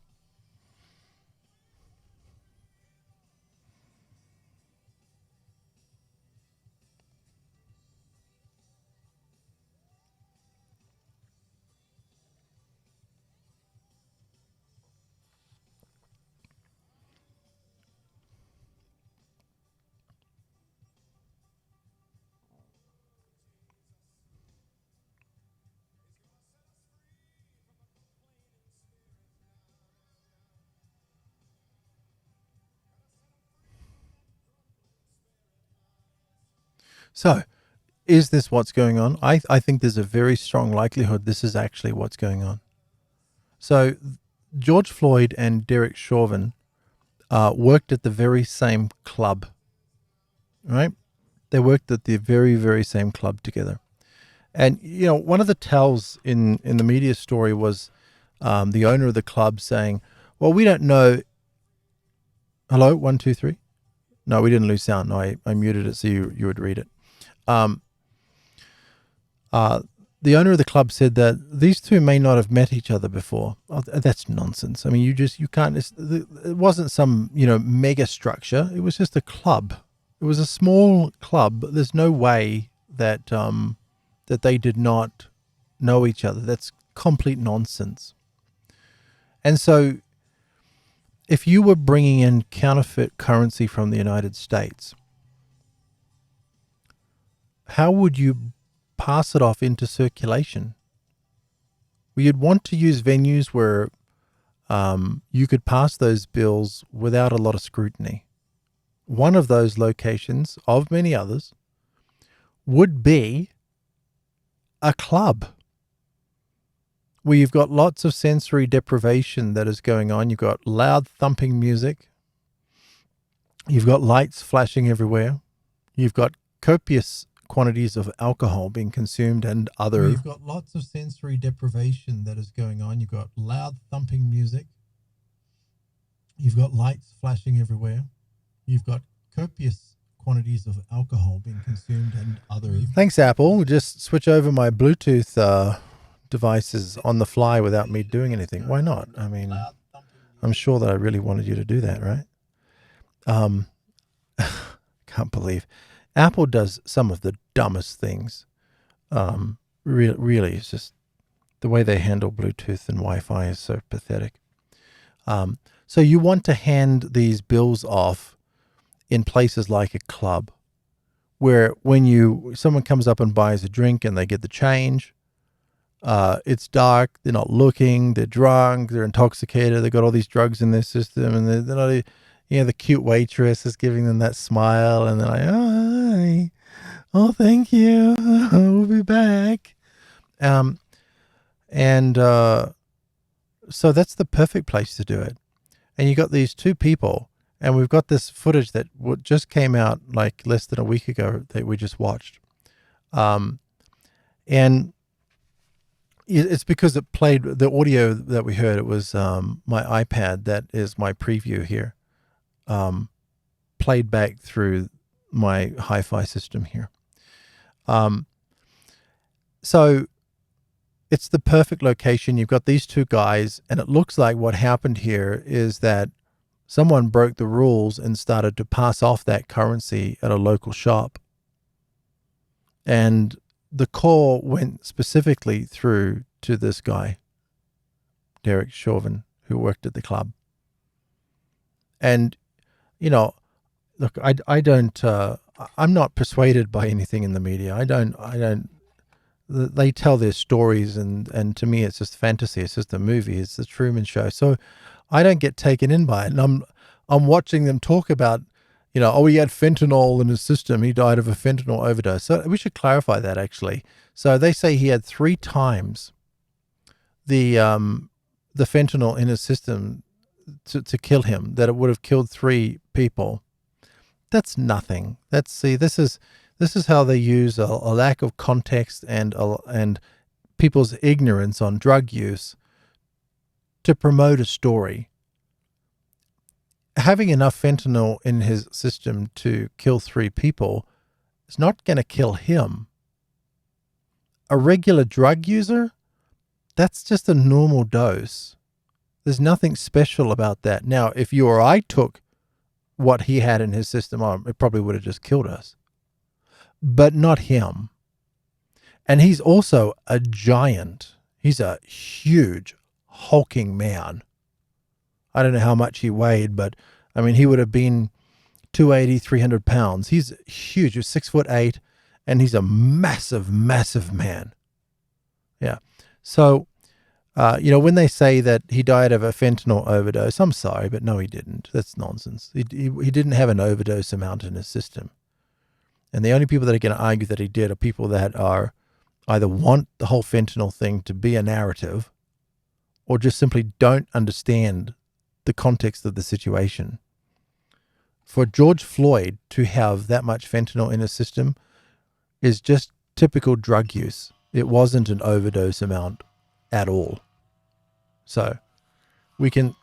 So, is this what's going on? I think there's a very strong likelihood this is actually what's going on. So, George Floyd and Derek Chauvin worked at the very same club, right? They worked at the very, very same club together. And, you know, one of the tells in the media story was the owner of the club saying, well, we don't know. Hello, 1, 2, 3. No, we didn't lose sound. No, I muted it so you would read it. The owner of the club said that these two may not have met each other before. Oh, that's nonsense. I mean, you can't, it wasn't some, mega structure. It was just a club. It was a small club, but there's no way that that they did not know each other. That's complete nonsense. And so if you were bringing in counterfeit currency from the United States, how would you pass it off into circulation? Well, you'd want to use venues where you could pass those bills without a lot of scrutiny. One of those locations, of many others, would be a club where you've got lots of sensory deprivation that is going on. You've got loud thumping music. You've got lights flashing everywhere. You've got copious quantities of alcohol being consumed and other. You've got lots of sensory deprivation that is going on. You've got loud thumping music. You've got lights flashing everywhere. You've got copious quantities of alcohol being consumed and other. Thanks, Apple. We'll just switch over my Bluetooth devices on the fly without me doing anything. Why not? I mean, I'm sure that I really wanted you to do that, right? Can't believe Apple does some of the dumbest things. Really, it's just the way they handle Bluetooth and Wi-Fi is so pathetic. So you want to hand these bills off in places like a club, where when someone comes up and buys a drink and they get the change, it's dark, they're not looking, they're drunk, they're intoxicated, they've got all these drugs in their system, and they're not, the cute waitress is giving them that smile, and they're like, oh, hi. Oh, thank you, we'll be back. So that's the perfect place to do it. And you got these two people, and we've got this footage that just came out like less than a week ago that we just watched. And it's because it played the audio that we heard. It was my iPad that is my preview here, played back through my hi-fi system here. So it's the perfect location. You've got these two guys, and it looks like what happened here is that someone broke the rules and started to pass off that currency at a local shop. And the call went specifically through to this guy, Derek Chauvin, who worked at the club. And, look, I don't, I'm not persuaded by anything in the media. I don't, they tell their stories, and to me it's just fantasy. It's just a movie. It's the Truman Show. So I don't get taken in by it. And I'm watching them talk about, he had fentanyl in his system. He died of a fentanyl overdose. So we should clarify that, actually. So they say he had 3 times the fentanyl in his system to kill him, that it would have killed 3 people. That's nothing. This is how they use a lack of context and people's ignorance on drug use to promote a story. Having enough fentanyl in his system to kill 3 people is not going to kill him. A regular drug user, that's just a normal dose. There's nothing special about that. Now, if you or I took what he had in his system, it probably would have just killed us. But not him. And he's also a giant. He's a huge, hulking man. I don't know how much he weighed, but I mean, he would have been 280, 300 pounds. He's huge. He's 6'8", and he's a massive, massive man. Yeah. So, when they say that he died of a fentanyl overdose, I'm sorry, but no, he didn't. That's nonsense. He didn't have an overdose amount in his system. And the only people that are going to argue that he did are people that are either want the whole fentanyl thing to be a narrative, or just simply don't understand the context of the situation. For George Floyd to have that much fentanyl in his system is just typical drug use. It wasn't an overdose amount at all. So we can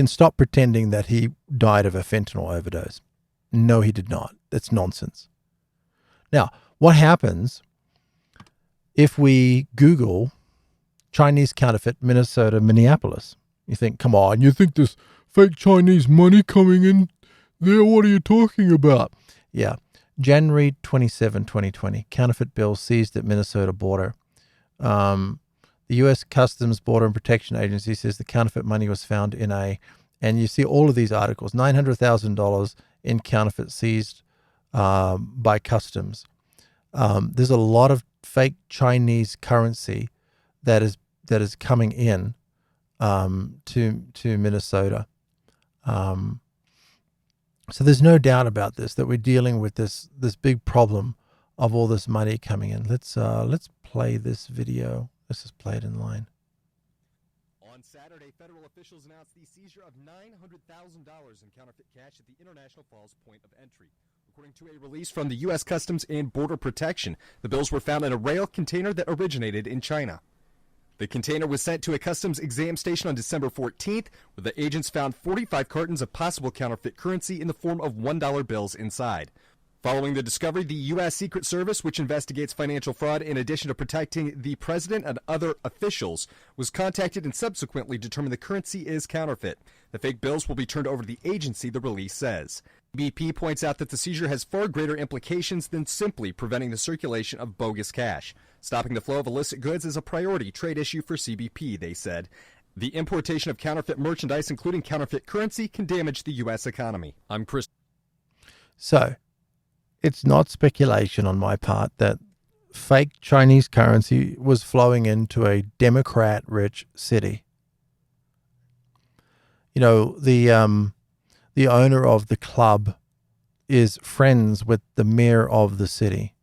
stop pretending that he died of a fentanyl overdose. No, he did not. That's nonsense. Now, what happens if we Google Chinese counterfeit Minnesota, Minneapolis? You think, come on, you think there's fake Chinese money coming in there? What are you talking about? Yeah. January 27, 2020, counterfeit bills seized at Minnesota border. The U.S. Customs Border and Protection Agency says the counterfeit money was found in and you see all of these articles, $900,000 in counterfeit seized by customs. There's a lot of fake Chinese currency that is coming in to Minnesota. So there's no doubt about this, that we're dealing with this big problem of all this money coming in. Let's play this video. Let's just play it in line. On Saturday, federal officials announced the seizure of $900,000 in counterfeit cash at the International Falls point of entry. According to a release from the U.S. Customs and Border Protection, the bills were found in a rail container that originated in China. The container was sent to a customs exam station on December 14th, where the agents found 45 cartons of possible counterfeit currency in the form of $1 bills inside. Following the discovery, the U.S. Secret Service, which investigates financial fraud in addition to protecting the president and other officials, was contacted and subsequently determined the currency is counterfeit. The fake bills will be turned over to the agency, the release says. BP points out that the seizure has far greater implications than simply preventing the circulation of bogus cash. Stopping the flow of illicit goods is a priority trade issue for CBP, they said. The importation of counterfeit merchandise, including counterfeit currency, can damage the U.S. economy. I'm Chris. So, it's not speculation on my part that fake Chinese currency was flowing into a Democrat-rich city. You know, the owner of the club is friends with the mayor of the city.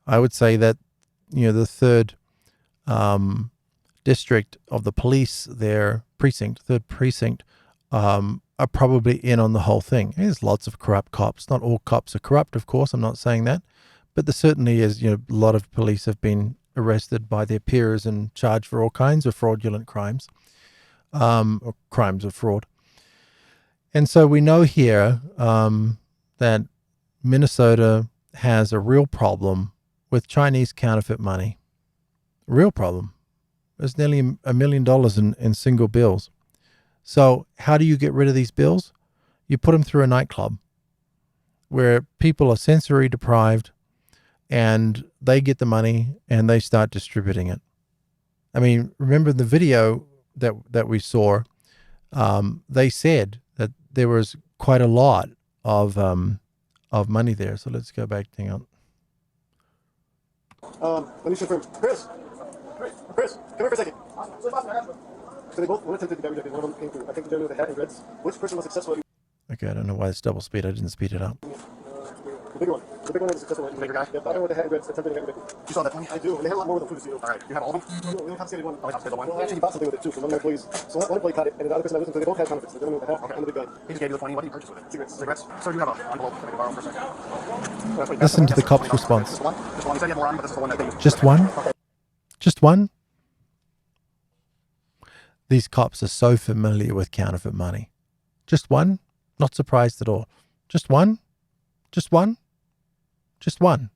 I would say that, you know, the third district of the police, third precinct, are probably in on the whole thing. There's lots of corrupt cops. Not all cops are corrupt, of course. I'm not saying that. But there certainly is, you know, a lot of police have been arrested by their peers and charged for all kinds of fraudulent crimes, or crimes of fraud. And so we know here that Minnesota has a real problem with Chinese counterfeit money. A real problem. There's nearly $1 million in single bills. So how do you get rid of these bills? You put them through a nightclub where people are sensory deprived and they get the money and they start distributing it. I mean, remember the video that we saw, they said that there was quite a lot of money there. So let's go back. Hang on. Let me confirm. Chris, come here for a second. So they both attempted to get rejected. One of them came through. I think the gentleman with the hat and dreads. Which person was successful? Okay, I don't know why it's double speed. I didn't speed it up. The bigger one. The bigger one was successful. The bigger guy? Yep, the other one with the hat and dreads attempted to get rejected. You saw that one? I do. And they had a lot more with them too, so. All right. You have all of them? No, we only confiscated one. Oh, confiscated one? Well, actually, he bought something with it too. So one of my employees. So one employee caught it, and the other person I listened to, they both had counterfeits. The gentleman with the hat and the big guy. He just gave you the 20. What did you purchase with it? Cigarettes. Sir, do you have an envelope that I can borrow for a second? Listen to the cop's response. Just one? Just one. You said you had more on, but this is the one that they used. Just one? Okay. Just one? These cops are so familiar with counterfeit money. Just one? Not surprised at all. Just one? Just one? Just one?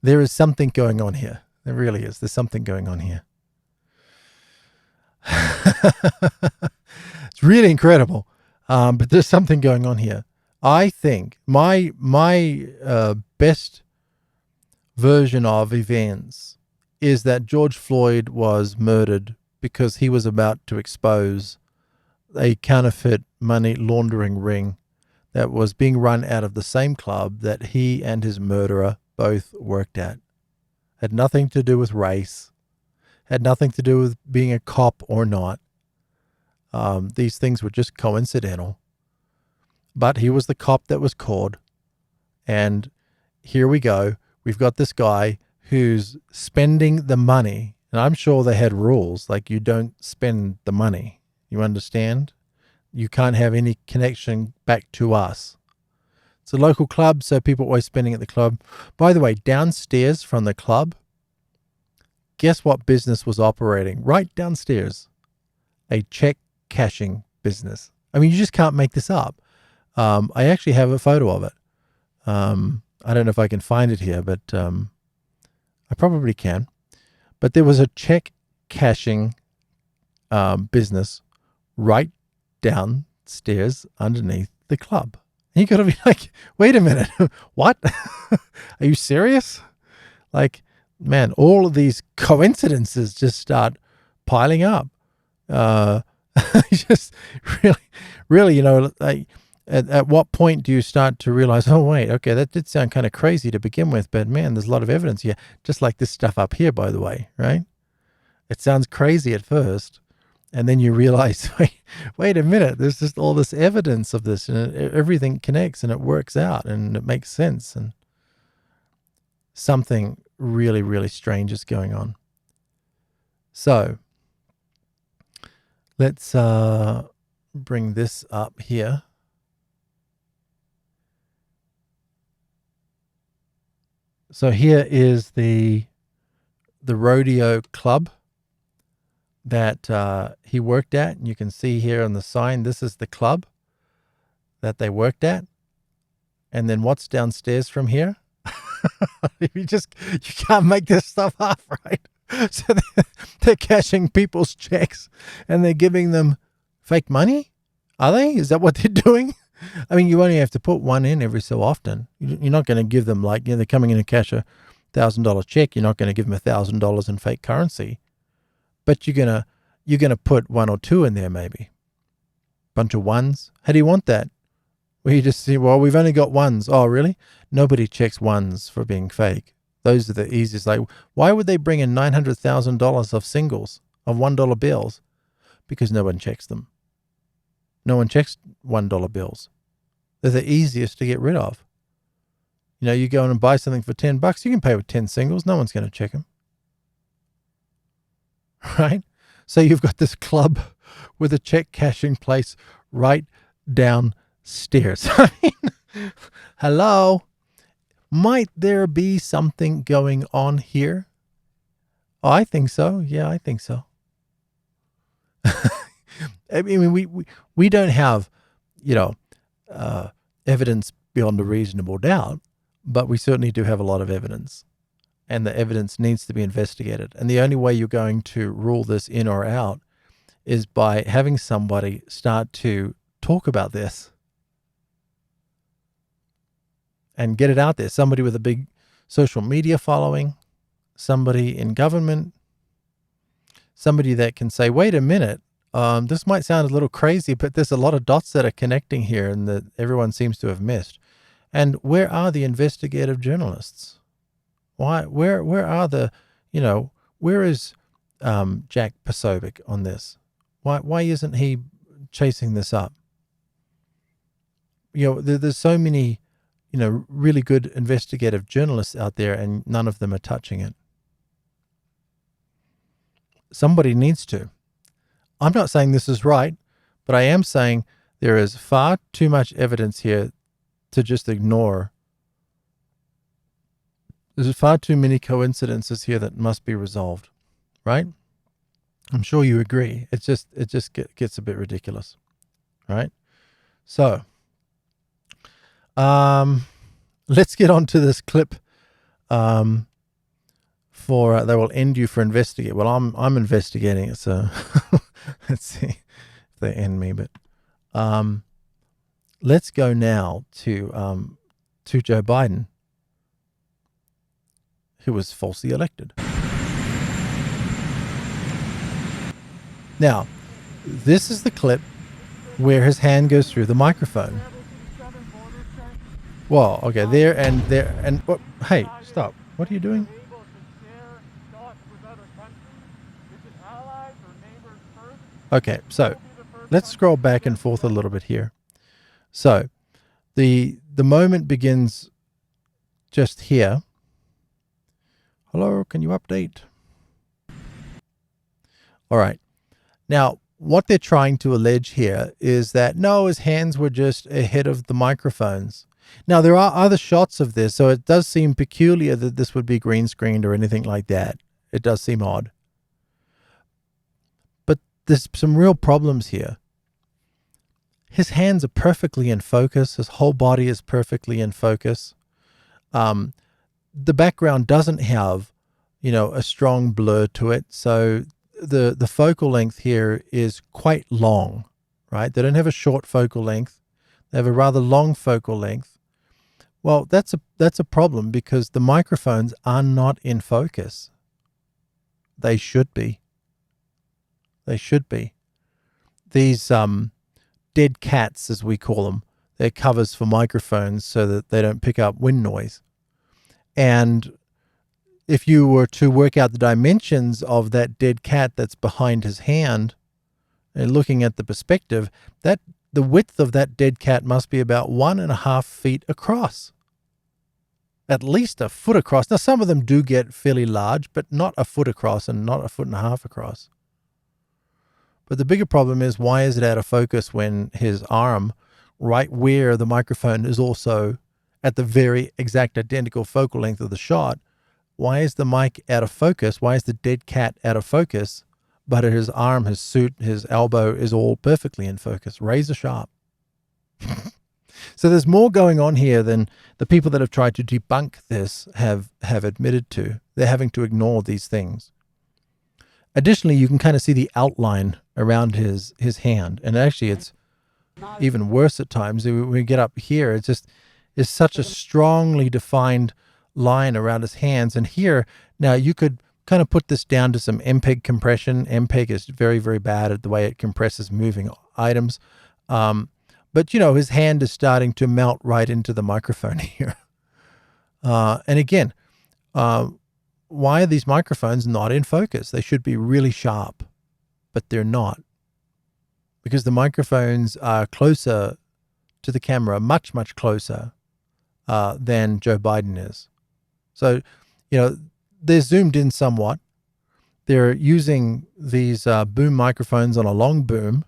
There is something going on here. There really is. There's something going on here. It's really incredible. But there's something going on here. I think my best version of events is that George Floyd was murdered because he was about to expose a counterfeit money laundering ring that was being run out of the same club that he and his murderer both worked at. Had nothing to do with race, had nothing to do with being a cop or not. These things were just coincidental. But he was the cop that was caught. And here we go. We've got this guy who's spending the money. And I'm sure they had rules, like you don't spend the money. You understand? You can't have any connection back to us. It's a local club, so people are always spending at the club. By the way, downstairs from the club, guess what business was operating? Right downstairs. A check cashing business. I mean, you just can't make this up. I actually have a photo of it. I don't know if I can find it here, but I probably can. But there was a check cashing business right downstairs underneath the club. And you got to be like, wait a minute, what? Are you serious? Like, man, all of these coincidences just start piling up. Just really, you know, like at what point do you start to realize, oh, wait, okay, that did sound kind of crazy to begin with, but man, there's a lot of evidence here. Just like this stuff up here, by the way, right? It sounds crazy at first. And then you realize, wait a minute, there's just all this evidence of this, and everything connects and it works out and it makes sense. And something really, really strange is going on. So let's bring this up here. So here is the rodeo club that he worked at. And you can see here on the sign, this is the club that they worked at. And then what's downstairs from here? you can't make this stuff up, right? So they're cashing people's checks and they're giving them fake money? Are they? Is that what they're doing? I mean, you only have to put one in every so often. You're not going to give them, like, you know, they're coming in to cash a $1,000 check. You're not going to give them $1,000 in fake currency. But you're gonna put one or two in there, maybe. Bunch of ones. How do you want that? Well, you just say, well, we've only got ones. Oh, really? Nobody checks ones for being fake. Those are the easiest. Like, why would they bring in $900,000 of singles, of $1 bills? Because no one checks them. No one checks $1 bills. They're the easiest to get rid of. You know, you go in and buy something for $10, you can pay with 10 singles. No one's going to check them. Right? So you've got this club with a check cashing place right downstairs. I mean, hello? Might there be something going on here? Oh, I think so. Yeah, I think so. I mean, we don't have, you know, evidence beyond a reasonable doubt, but we certainly do have a lot of evidence. And the evidence needs to be investigated. And the only way you're going to rule this in or out is by having somebody start to talk about this and get it out there. Somebody with a big social media following, somebody in government, somebody that can say, wait a minute, this might sound a little crazy, but there's a lot of dots that are connecting here and that everyone seems to have missed. And where are the investigative journalists? Why? Where are the, you know, where is Jack Posobiec on this? Why isn't he chasing this up? You know, there's so many, you know, really good investigative journalists out there, and none of them are touching it. Somebody needs to. I'm not saying this is right, but I am saying there is far too much evidence here to just ignore. There's far too many coincidences here that must be resolved, right? I'm sure you agree. It just gets a bit ridiculous, right? So, let's get on to this clip. For they will end you for investigate. Well, I'm investigating it, so let's see if they end me. But let's go now to Joe Biden, who was falsely elected. Now, this is the clip where his hand goes through the microphone. Well, okay, there and what? Hey, stop! What are you doing? Okay, so let's scroll back and forth a little bit here. So, the moment begins just here. Hello, can you update? All right. Now, what they're trying to allege here is that, no, his hands were just ahead of the microphones. Now, there are other shots of this, so it does seem peculiar that this would be green screened or anything like that. It does seem odd. But there's some real problems here. His hands are perfectly in focus. His whole body is perfectly in focus. The background doesn't have, you know, a strong blur to it. So the focal length here is quite long, right? They don't have a short focal length. They have a rather long focal length. Well, that's a problem because the microphones are not in focus. They should be. They should be. These dead cats, as we call them, they're covers for microphones so that they don't pick up wind noise. And if you were to work out the dimensions of that dead cat that's behind his hand, and looking at the perspective, that the width of that dead cat must be about 1.5 feet across. At least a foot across. Now, some of them do get fairly large, but not a foot across and not 1.5 feet across. But the bigger problem is, why is it out of focus when his arm, right where the microphone is also at the very exact identical focal length of the shot, why is the mic out of focus? Why is the dead cat out of focus? But his arm, his suit, his elbow is all perfectly in focus, razor sharp. So there's more going on here than the people that have tried to debunk this have admitted to. They're having to ignore these things. Additionally, you can kind of see the outline around his hand. And actually, it's even worse at times. When we get up here, it's such a strongly defined line around his hands. And here, now you could kind of put this down to some MPEG compression. MPEG is very, very bad at the way it compresses moving items. But, you know, his hand is starting to melt right into the microphone here. And again, why are these microphones not in focus? They should be really sharp, but they're not. Because the microphones are closer to the camera, much, much closer than Joe Biden is. So, you know, they're zoomed in somewhat. They're using these boom microphones on a long boom.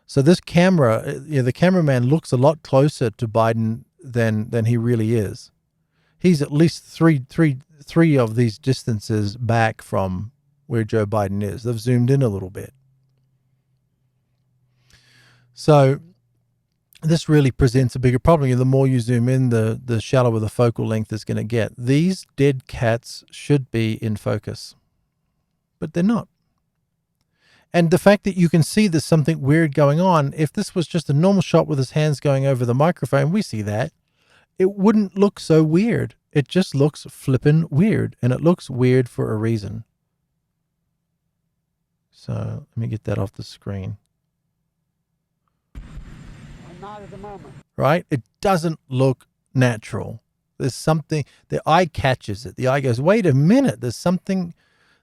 So this camera, the cameraman looks a lot closer to Biden than he really is. He's at least three of these distances back from where Joe Biden is. They've zoomed in a little bit. So this really presents a bigger problem. The more you zoom in, the shallower the focal length is going to get. These dead cats should be in focus, but they're not. And the fact that you can see there's something weird going on, if this was just a normal shot with his hands going over the microphone, we see that, it wouldn't look so weird. It just looks flippin' weird, and it looks weird for a reason. So let me get that off the screen. Not at the moment. Right? It doesn't look natural. There's something, the eye catches it. The eye goes, wait a minute, there's something,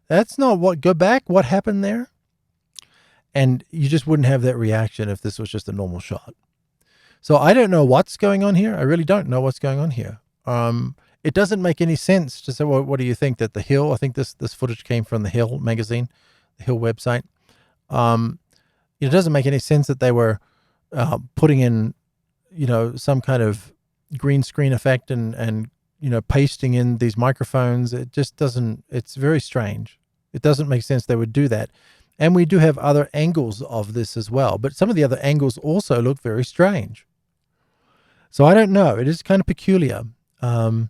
that's not what, go back, what happened there? And you just wouldn't have that reaction if this was just a normal shot. So I don't know what's going on here. I really don't know what's going on here. It doesn't make any sense to say, well, what do you think that The Hill, I think this footage came from The Hill magazine, The Hill website. It doesn't make any sense that they were putting in, you know, some kind of green screen effect and, you know, pasting in these microphones. It just doesn't, it's very strange. It doesn't make sense they would do that. And we do have other angles of this as well, but some of the other angles also look very strange. So I don't know. It is kind of peculiar. I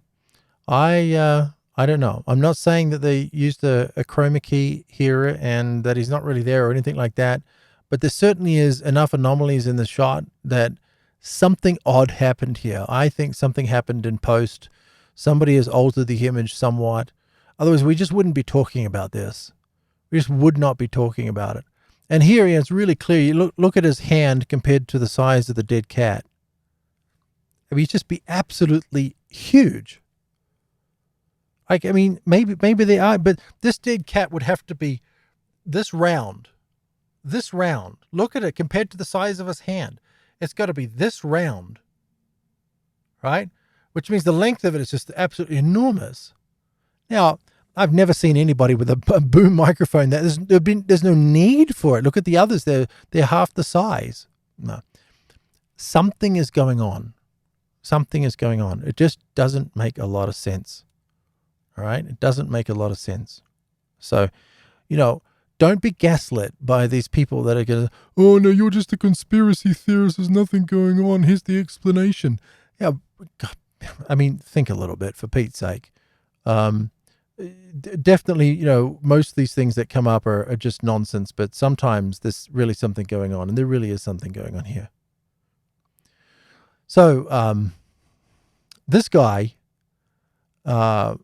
don't know. I'm not saying that they used a chroma key here and that he's not really there or anything like that, but there certainly is enough anomalies in the shot that something odd happened here. I think something happened in post. Somebody has altered the image somewhat. Otherwise, we just wouldn't be talking about this. We just would not be talking about it. And here, it's really clear. You look at his hand compared to the size of the dead cat. I mean, he'd just be absolutely huge. Like, I mean, maybe they are, but this dead cat would have to be this round. This round. Look at it compared to the size of his hand. It's got to be this round. Right? Which means the length of it is just absolutely enormous. Now, I've never seen anybody with a boom microphone that there's no need for it. Look at the others. They're half the size. No. Something is going on. Something is going on. It just doesn't make a lot of sense. All right? It doesn't make a lot of sense. So, you know, don't be gaslit by these people that are going to, oh, no, you're just a conspiracy theorist. There's nothing going on. Here's the explanation. Yeah, God, I mean, think a little bit, for Pete's sake. Definitely, you know, most of these things that come up are just nonsense, but sometimes there's really something going on, and there really is something going on here. So this guy had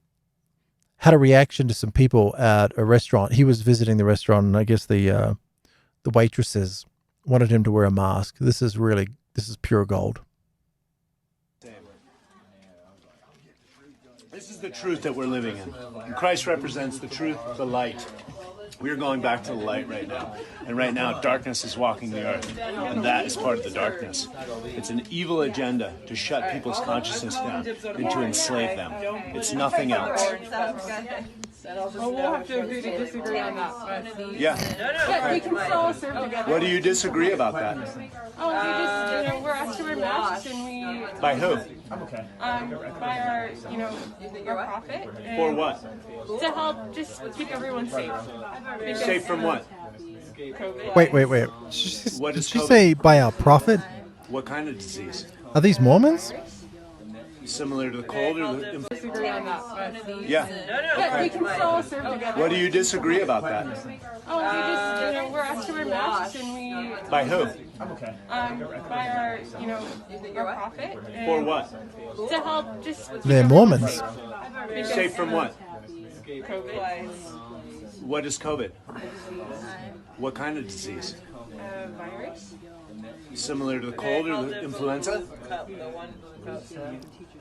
a reaction to some people at a restaurant. He was visiting the restaurant, and I guess the waitresses wanted him to wear a mask. This is pure gold. This is the truth that we're living in. And Christ represents the truth, the light. We're going back to the light right now. And right now, darkness is walking the earth. And that is part of the darkness. It's an evil agenda to shut people's consciousness down and to enslave them. It's nothing else. Well, we'll have to agree to disagree on that. But Yeah. we can still serve together. What do you disagree about that? Oh, we just, we're asked to wear masks, and we. By who? By our, our prophet. And For what? To help just keep everyone safe. Because Safe from what? COVID. Wait. What Did is she COVID? say by our prophet? What kind of disease? Are these Mormons? Similar to the cold or the... Disagree on that. But Yeah. we can still serve together. What do you disagree about that? Oh, we just, we're asked to wear masks, and we. By who? By our, our prophet. And For what? To help just. They're Mormons. Because Safe from what? COVID. What is COVID? What kind of disease? Virus. Similar to the cold or the influenza?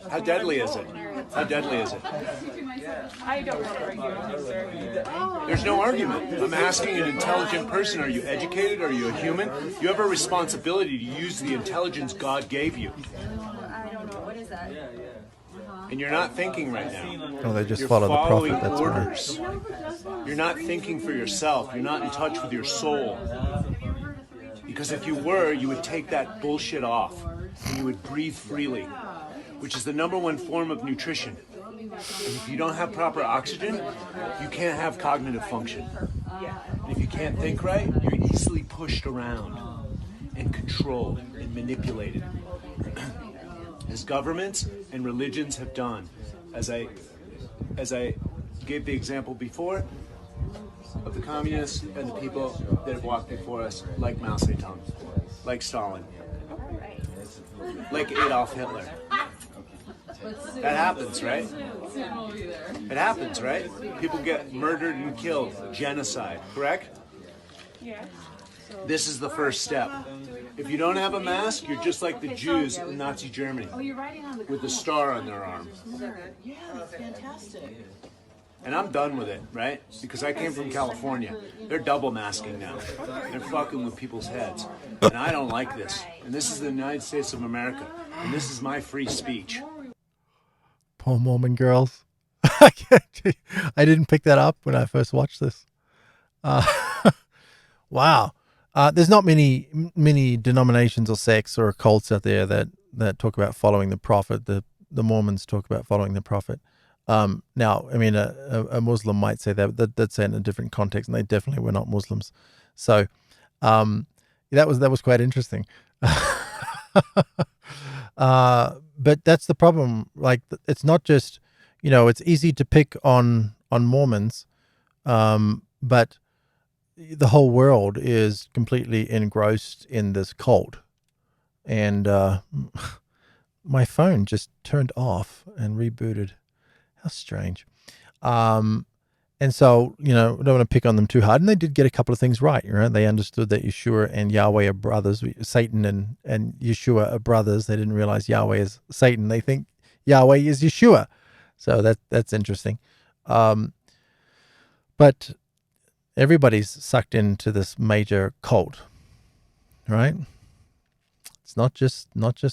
How deadly is it? How deadly is it? I don't want to argue with you, sir. There's no argument. I'm asking an intelligent person, are you educated? Are you a human? You have a responsibility to use the intelligence God gave you. And you're not thinking right now. Oh, they just You're follow the following prophet. That's orders. right. You're not thinking for yourself. You're not in touch with your soul. Because if you were, you would take that bullshit off and you would breathe freely, which is the #1 form of nutrition. And if you don't have proper oxygen, you can't have cognitive function. And if you can't think right, you're easily pushed around and controlled and manipulated. As governments and religions have done, as I gave the example before of the communists and the people that have walked before us, like Mao Zedong, like Stalin, like Adolf Hitler. That happens, right? It happens, right? People get murdered and killed, genocide, correct? Yeah. This is the first step. If you don't have a mask, you're just like the Jews in Nazi Germany, with the star on their arm. Yeah, that's fantastic. And I'm done with it, right? Because I came from California. They're double masking now. They're fucking with people's heads. And I don't like this. And this is the United States of America. And this is my free speech. Poor Mormon girls. I didn't pick that up when I first watched this. Wow. There's not many denominations or sects or cults out there that talk about following the prophet. The Mormons talk about following the prophet. Now, I mean, a Muslim might say that's in a different context, and they definitely were not Muslims. So, that was quite interesting. But that's the problem. Like, it's not just, it's easy to pick on Mormons, but the whole world is completely engrossed in this cult. And my phone just turned off and rebooted. How strange. And so, we don't want to pick on them too hard. And they did get a couple of things right. They understood that Yeshua and Yahweh are brothers. Satan and Yeshua are brothers. They didn't realize Yahweh is Satan. They think Yahweh is Yeshua. So that's interesting. But everybody's sucked into this major cult, right? It's not just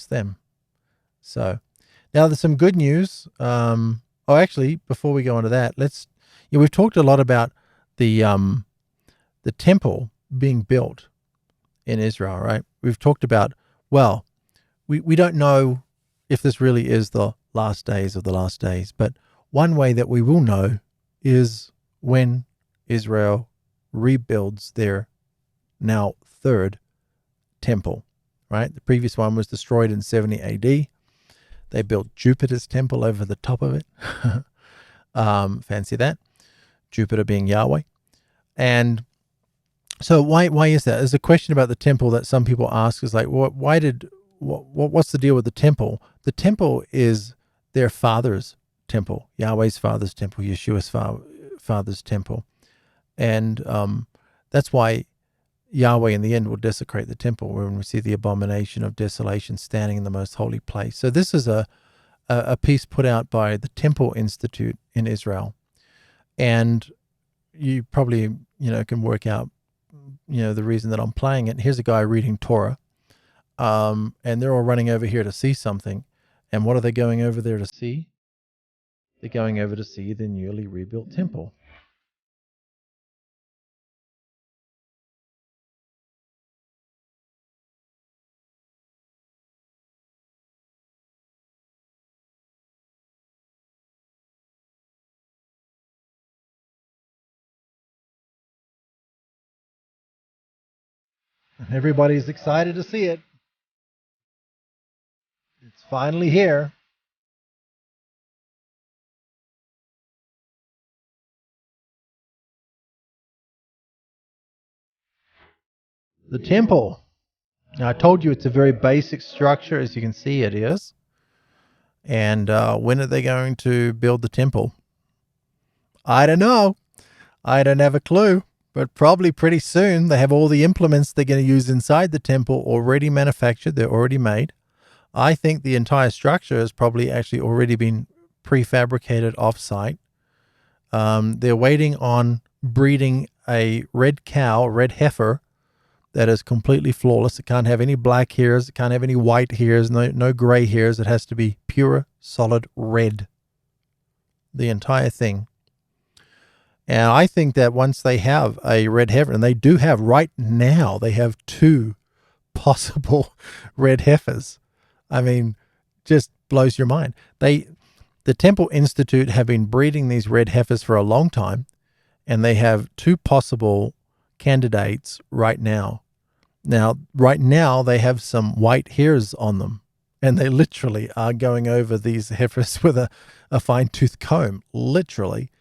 them. So now there's some good news. Actually, before we go on to that, we've talked a lot about the temple being built in Israel, right? We've talked about, we don't know if this really is the last days of the last days, but one way that we will know is when Israel rebuilds their now third temple, right? The previous one was destroyed in 70 AD. They built Jupiter's temple over the top of it. Fancy that. Jupiter being Yahweh. And so why is that? There's a question about the temple that some people ask is like, why did what's the deal with the temple? The temple is their father's temple, Yahweh's father's temple, Yeshua's father's temple. And that's why Yahweh in the end will desecrate the temple when we see the abomination of desolation standing in the most holy place. So this is a piece put out by the Temple Institute in Israel. And you probably, can work out, the reason that I'm playing it. Here's a guy reading Torah, and they're all running over here to see something. And what are they going over there to see? They're going over to see the newly rebuilt temple. Everybody's excited to see it. It's finally here. The temple. Now, I told you it's a very basic structure, as you can see it is. And when are they going to build the temple? I don't know. I don't have a clue. But probably pretty soon. They have all the implements they're going to use inside the temple already manufactured. They're already made. I think the entire structure has probably actually already been prefabricated off-site. They're waiting on breeding a red cow, red heifer, that is completely flawless. It can't have any black hairs. It can't have any white hairs, no gray hairs. It has to be pure, solid red. The entire thing. And I think that once they have a red heifer, and they do have right now, they have 2 possible red heifers. I mean, just blows your mind. The Temple Institute have been breeding these red heifers for a long time, and they have 2 possible candidates right now. Now, right now, they have some white hairs on them, and they literally are going over these heifers with a fine-tooth comb, literally,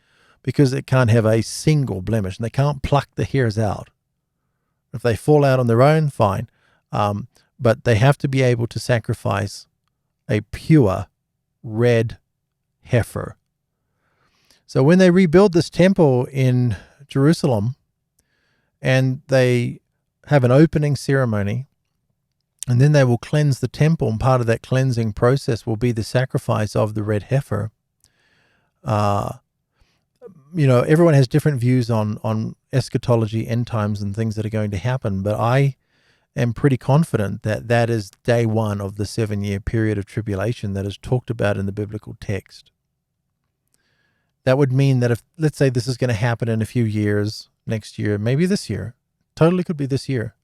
because it can't have a single blemish, and they can't pluck the hairs out. If they fall out on their own, fine. But they have to be able to sacrifice a pure red heifer. So when they rebuild this temple in Jerusalem, and they have an opening ceremony, and then they will cleanse the temple, and part of that cleansing process will be the sacrifice of the red heifer. Everyone has different views on eschatology, end times, and things that are going to happen, but I am pretty confident that that is day 1 of the 7-year period of tribulation that is talked about in the biblical text. That would mean that if, let's say this is going to happen in a few years, next year, maybe this year, totally could be this year.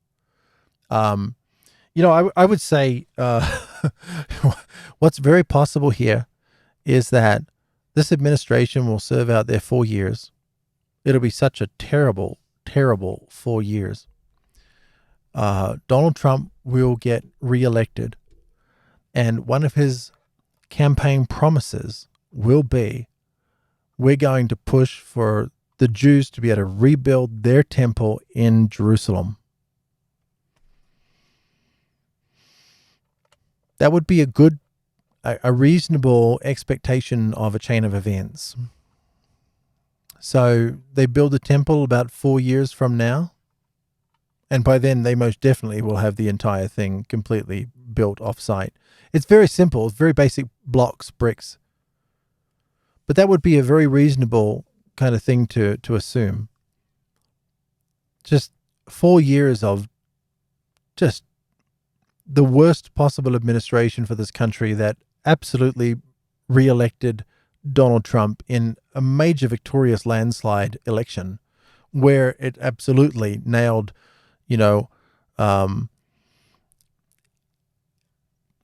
I would say what's very possible here is that this administration will serve out their 4 years. It'll be such a terrible, terrible 4 years. Donald Trump will get reelected, and one of his campaign promises will be, we're going to push for the Jews to be able to rebuild their temple in Jerusalem. That would be a reasonable expectation of a chain of events. So they build a temple about 4 years from now, and by then they most definitely will have the entire thing completely built off-site. It's very simple. It's very basic blocks, bricks. But that would be a very reasonable kind of thing to assume. Just 4 years of just the worst possible administration for this country that absolutely re-elected Donald Trump in a major victorious landslide election where it absolutely nailed,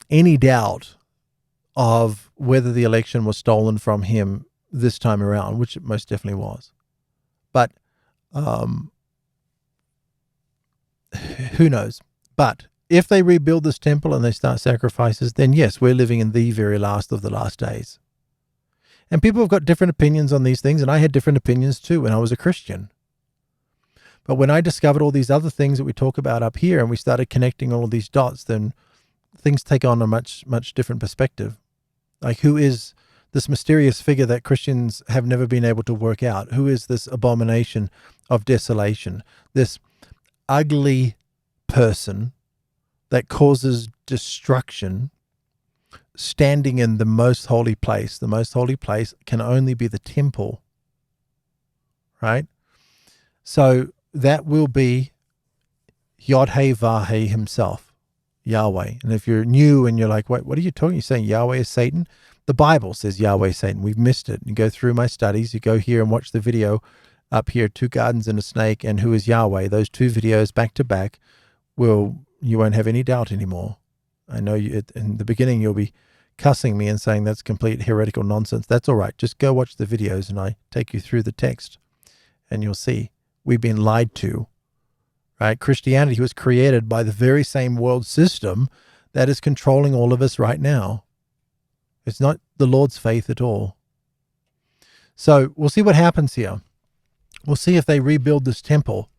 any doubt of whether the election was stolen from him this time around, which it most definitely was. But who knows? But if they rebuild this temple and they start sacrifices, then yes, we're living in the very last of the last days. And people have got different opinions on these things, and I had different opinions too when I was a Christian. But when I discovered all these other things that we talk about up here, and we started connecting all of these dots, then things take on a much, much different perspective. Like, who is this mysterious figure that Christians have never been able to work out? Who is this abomination of desolation? This ugly person that causes destruction, standing in the most holy place. The most holy place can only be the temple, right? So that will be Yod-Heh-Vah-Heh himself, Yahweh. And if you're new and you're like, wait, what are you talking? You're saying Yahweh is Satan? The Bible says Yahweh is Satan. We've missed it. You go through my studies, you go here and watch the video up here, 2 gardens and a snake, and who is Yahweh. Those 2 videos back to back you won't have any doubt anymore. I know in the beginning you'll be cussing me and saying that's complete heretical nonsense. That's all right. Just go watch the videos and I take you through the text and you'll see we've been lied to, right? Christianity was created by the very same world system that is controlling all of us right now. It's not the Lord's faith at all. So we'll see what happens here. We'll see if they rebuild this temple.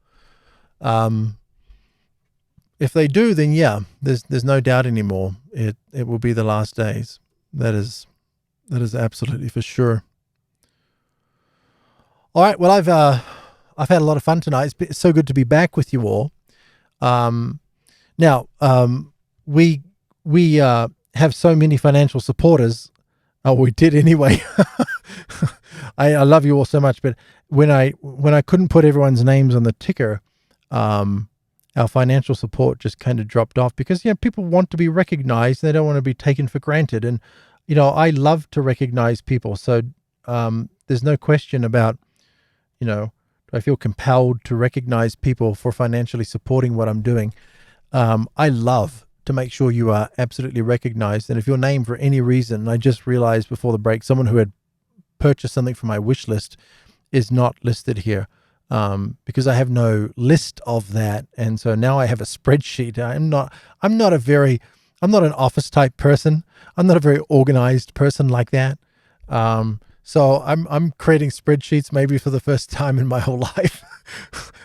If they do, then yeah, there's no doubt anymore. It will be the last days. That is absolutely for sure. All right. Well, I've had a lot of fun tonight. It's so good to be back with you all. Now, we have so many financial supporters. Oh, we did anyway. I love you all so much, but when I couldn't put everyone's names on the ticker, our financial support just kind of dropped off because, people want to be recognized. They don't want to be taken for granted. And, I love to recognize people. So there's no question about, do I feel compelled to recognize people for financially supporting what I'm doing? I love to make sure you are absolutely recognized. And if your name for any reason, I just realized before the break, someone who had purchased something from my wish list is not listed here. Because I have no list of that. And so now I have a spreadsheet. I'm not an office type person. I'm not a very organized person like that. So I'm creating spreadsheets maybe for the first time in my whole life.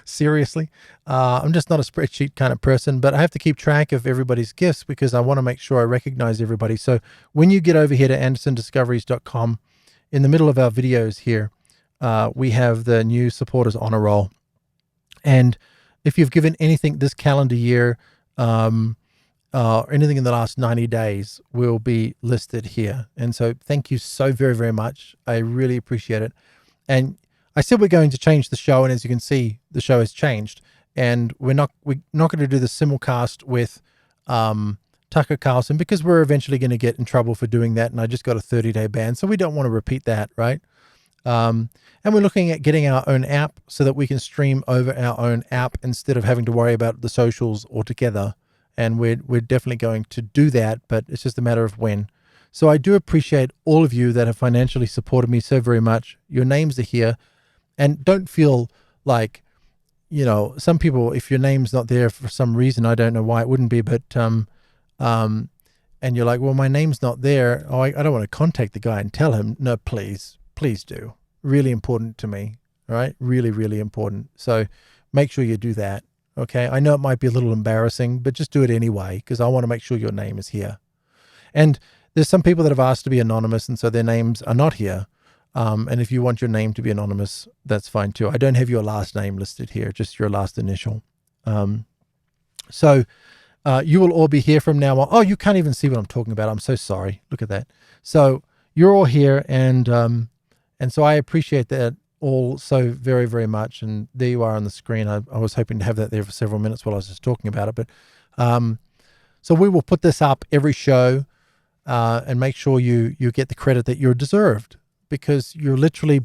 Seriously. I'm just not a spreadsheet kind of person, but I have to keep track of everybody's gifts because I want to make sure I recognize everybody. So when you get over here to AndersonDiscoveries.com, in the middle of our videos here, we have the new supporters honor roll. And if you've given anything this calendar year, or anything in the last 90 days will be listed here. And so thank you so very, very much. I really appreciate it. And I said we're going to change the show. And as you can see, the show has changed. And we're not going to do the simulcast with Tucker Carlson because we're eventually going to get in trouble for doing that. And I just got a 30-day ban. So we don't want to repeat that, right? And we're looking at getting our own app so that we can stream over our own app instead of having to worry about the socials altogether. And we're definitely going to do that, but it's just a matter of when. So I do appreciate all of you that have financially supported me so very much. Your names are here. And don't feel like, some people, if your name's not there for some reason, I don't know why it wouldn't be, but, and you're like, well, my name's not there. Oh, I don't want to contact the guy and tell him. No, please do. Really important to me. All right. Really, really important. So make sure you do that. Okay. I know it might be a little embarrassing, but just do it anyway, because I want to make sure your name is here. And there's some people that have asked to be anonymous, and so their names are not here. And if you want your name to be anonymous, that's fine too. I don't have your last name listed here, just your last initial. So you will all be here from now on. Oh, you can't even see what I'm talking about. I'm so sorry. Look at that. So you're all here, and so I appreciate that all so very, very much. And there you are on the screen. I was hoping to have that there for several minutes while I was just talking about it. But so we will put this up every show and make sure you get the credit that you're deserved, because you're literally,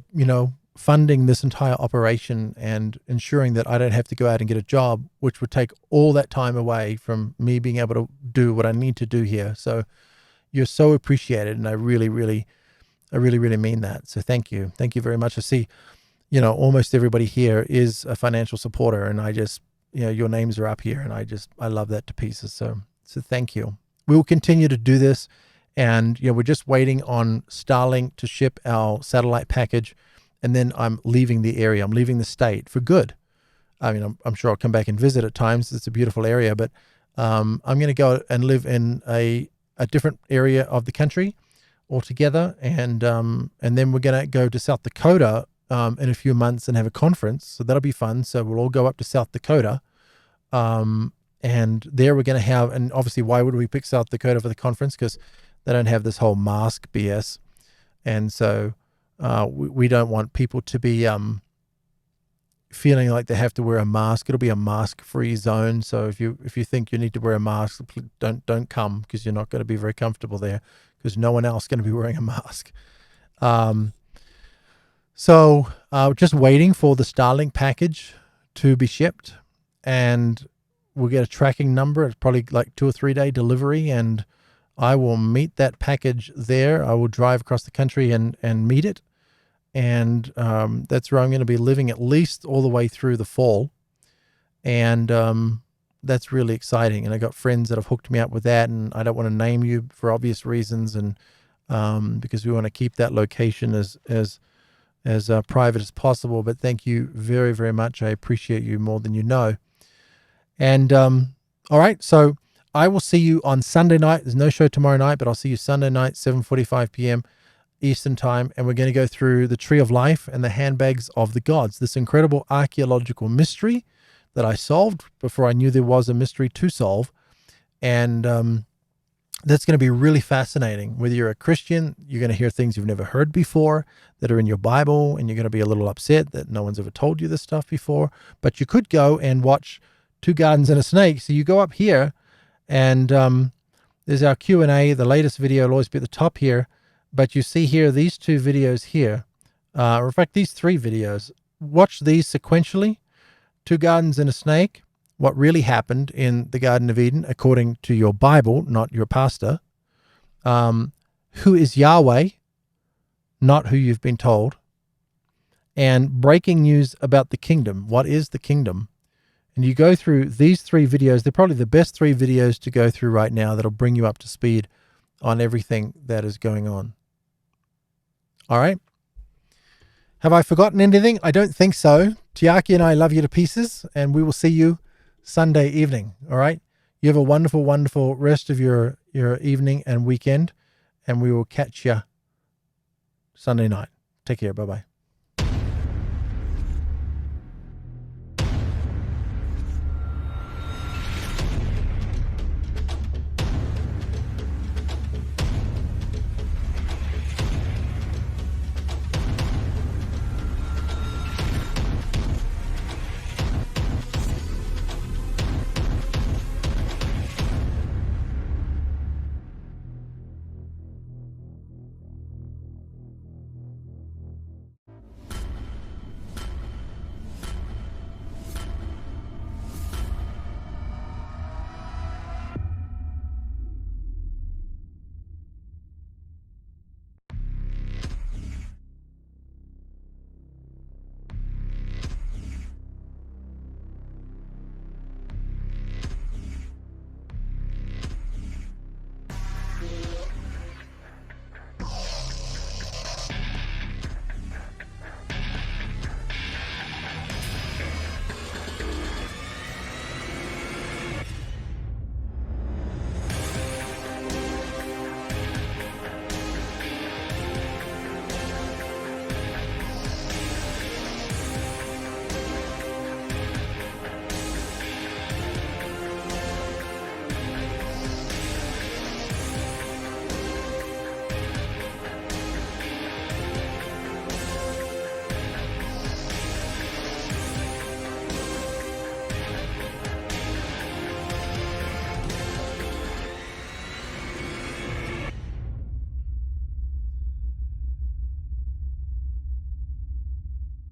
funding this entire operation and ensuring that I don't have to go out and get a job, which would take all that time away from me being able to do what I need to do here. So you're so appreciated, and I really, really mean that. So thank you. Thank you very much. I see, almost everybody here is a financial supporter, and I just, your names are up here, and I love that to pieces. So thank you. We will continue to do this. And, we're just waiting on Starlink to ship our satellite package. And then I'm leaving the area. I'm leaving the state for good. I mean, I'm sure I'll come back and visit at times. It's a beautiful area, but I'm going to go and live in a different area of the country altogether, and then we're going to go to South Dakota in a few months and have a conference. So that'll be fun. So we'll all go up to South Dakota, and there we're going to have. And obviously, why would we pick South Dakota for the conference? Because they don't have this whole mask BS, and so we don't want people to be feeling like they have to wear a mask. It'll be a mask-free zone. So if you think you need to wear a mask, don't come, because you're not going to be very comfortable there, because no one else is going to be wearing a mask. So just waiting for the Starlink package to be shipped, and we'll get a tracking number. It's probably like 2 or 3 day delivery, and I will meet that package there. I will drive across the country and meet it. And that's where I'm going to be living at least all the way through the fall. And that's really exciting. And I got friends that have hooked me up with that, and I don't want to name you for obvious reasons, and because we want to keep that location as private as possible. But thank you very, very much. I appreciate you more than you know. And all right, so I will see you on Sunday night. There's no show tomorrow night, but I'll see you Sunday night, 7:45 p.m. Eastern time, and we're going to go through the Tree of Life and the Handbags of the Gods, this incredible archaeological mystery that I solved before I knew there was a mystery to solve. And that's going to be really fascinating. Whether you're a Christian, you're going to hear things you've never heard before that are in your Bible, and you're going to be a little upset that no one's ever told you this stuff before. But you could go and watch Two Gardens and a Snake. So you go up here, and there's our Q&A. The latest video will always be at the top here. But you see here, these 2 videos here, or in fact, these 3 videos, watch these sequentially. 2 Gardens and a Snake, what really happened in the Garden of Eden, according to your Bible, not your pastor. Who is Yahweh, not who you've been told. And breaking news about the kingdom. What is the kingdom? And you go through these 3 videos. They're probably the best 3 videos to go through right now that'll bring you up to speed on everything that is going on. All right. Have I forgotten anything? I don't think so. Tiaki and I love you to pieces, and we will see you Sunday evening. All right. You have a wonderful, wonderful rest of your evening and weekend, and we will catch you Sunday night. Take care. Bye-bye.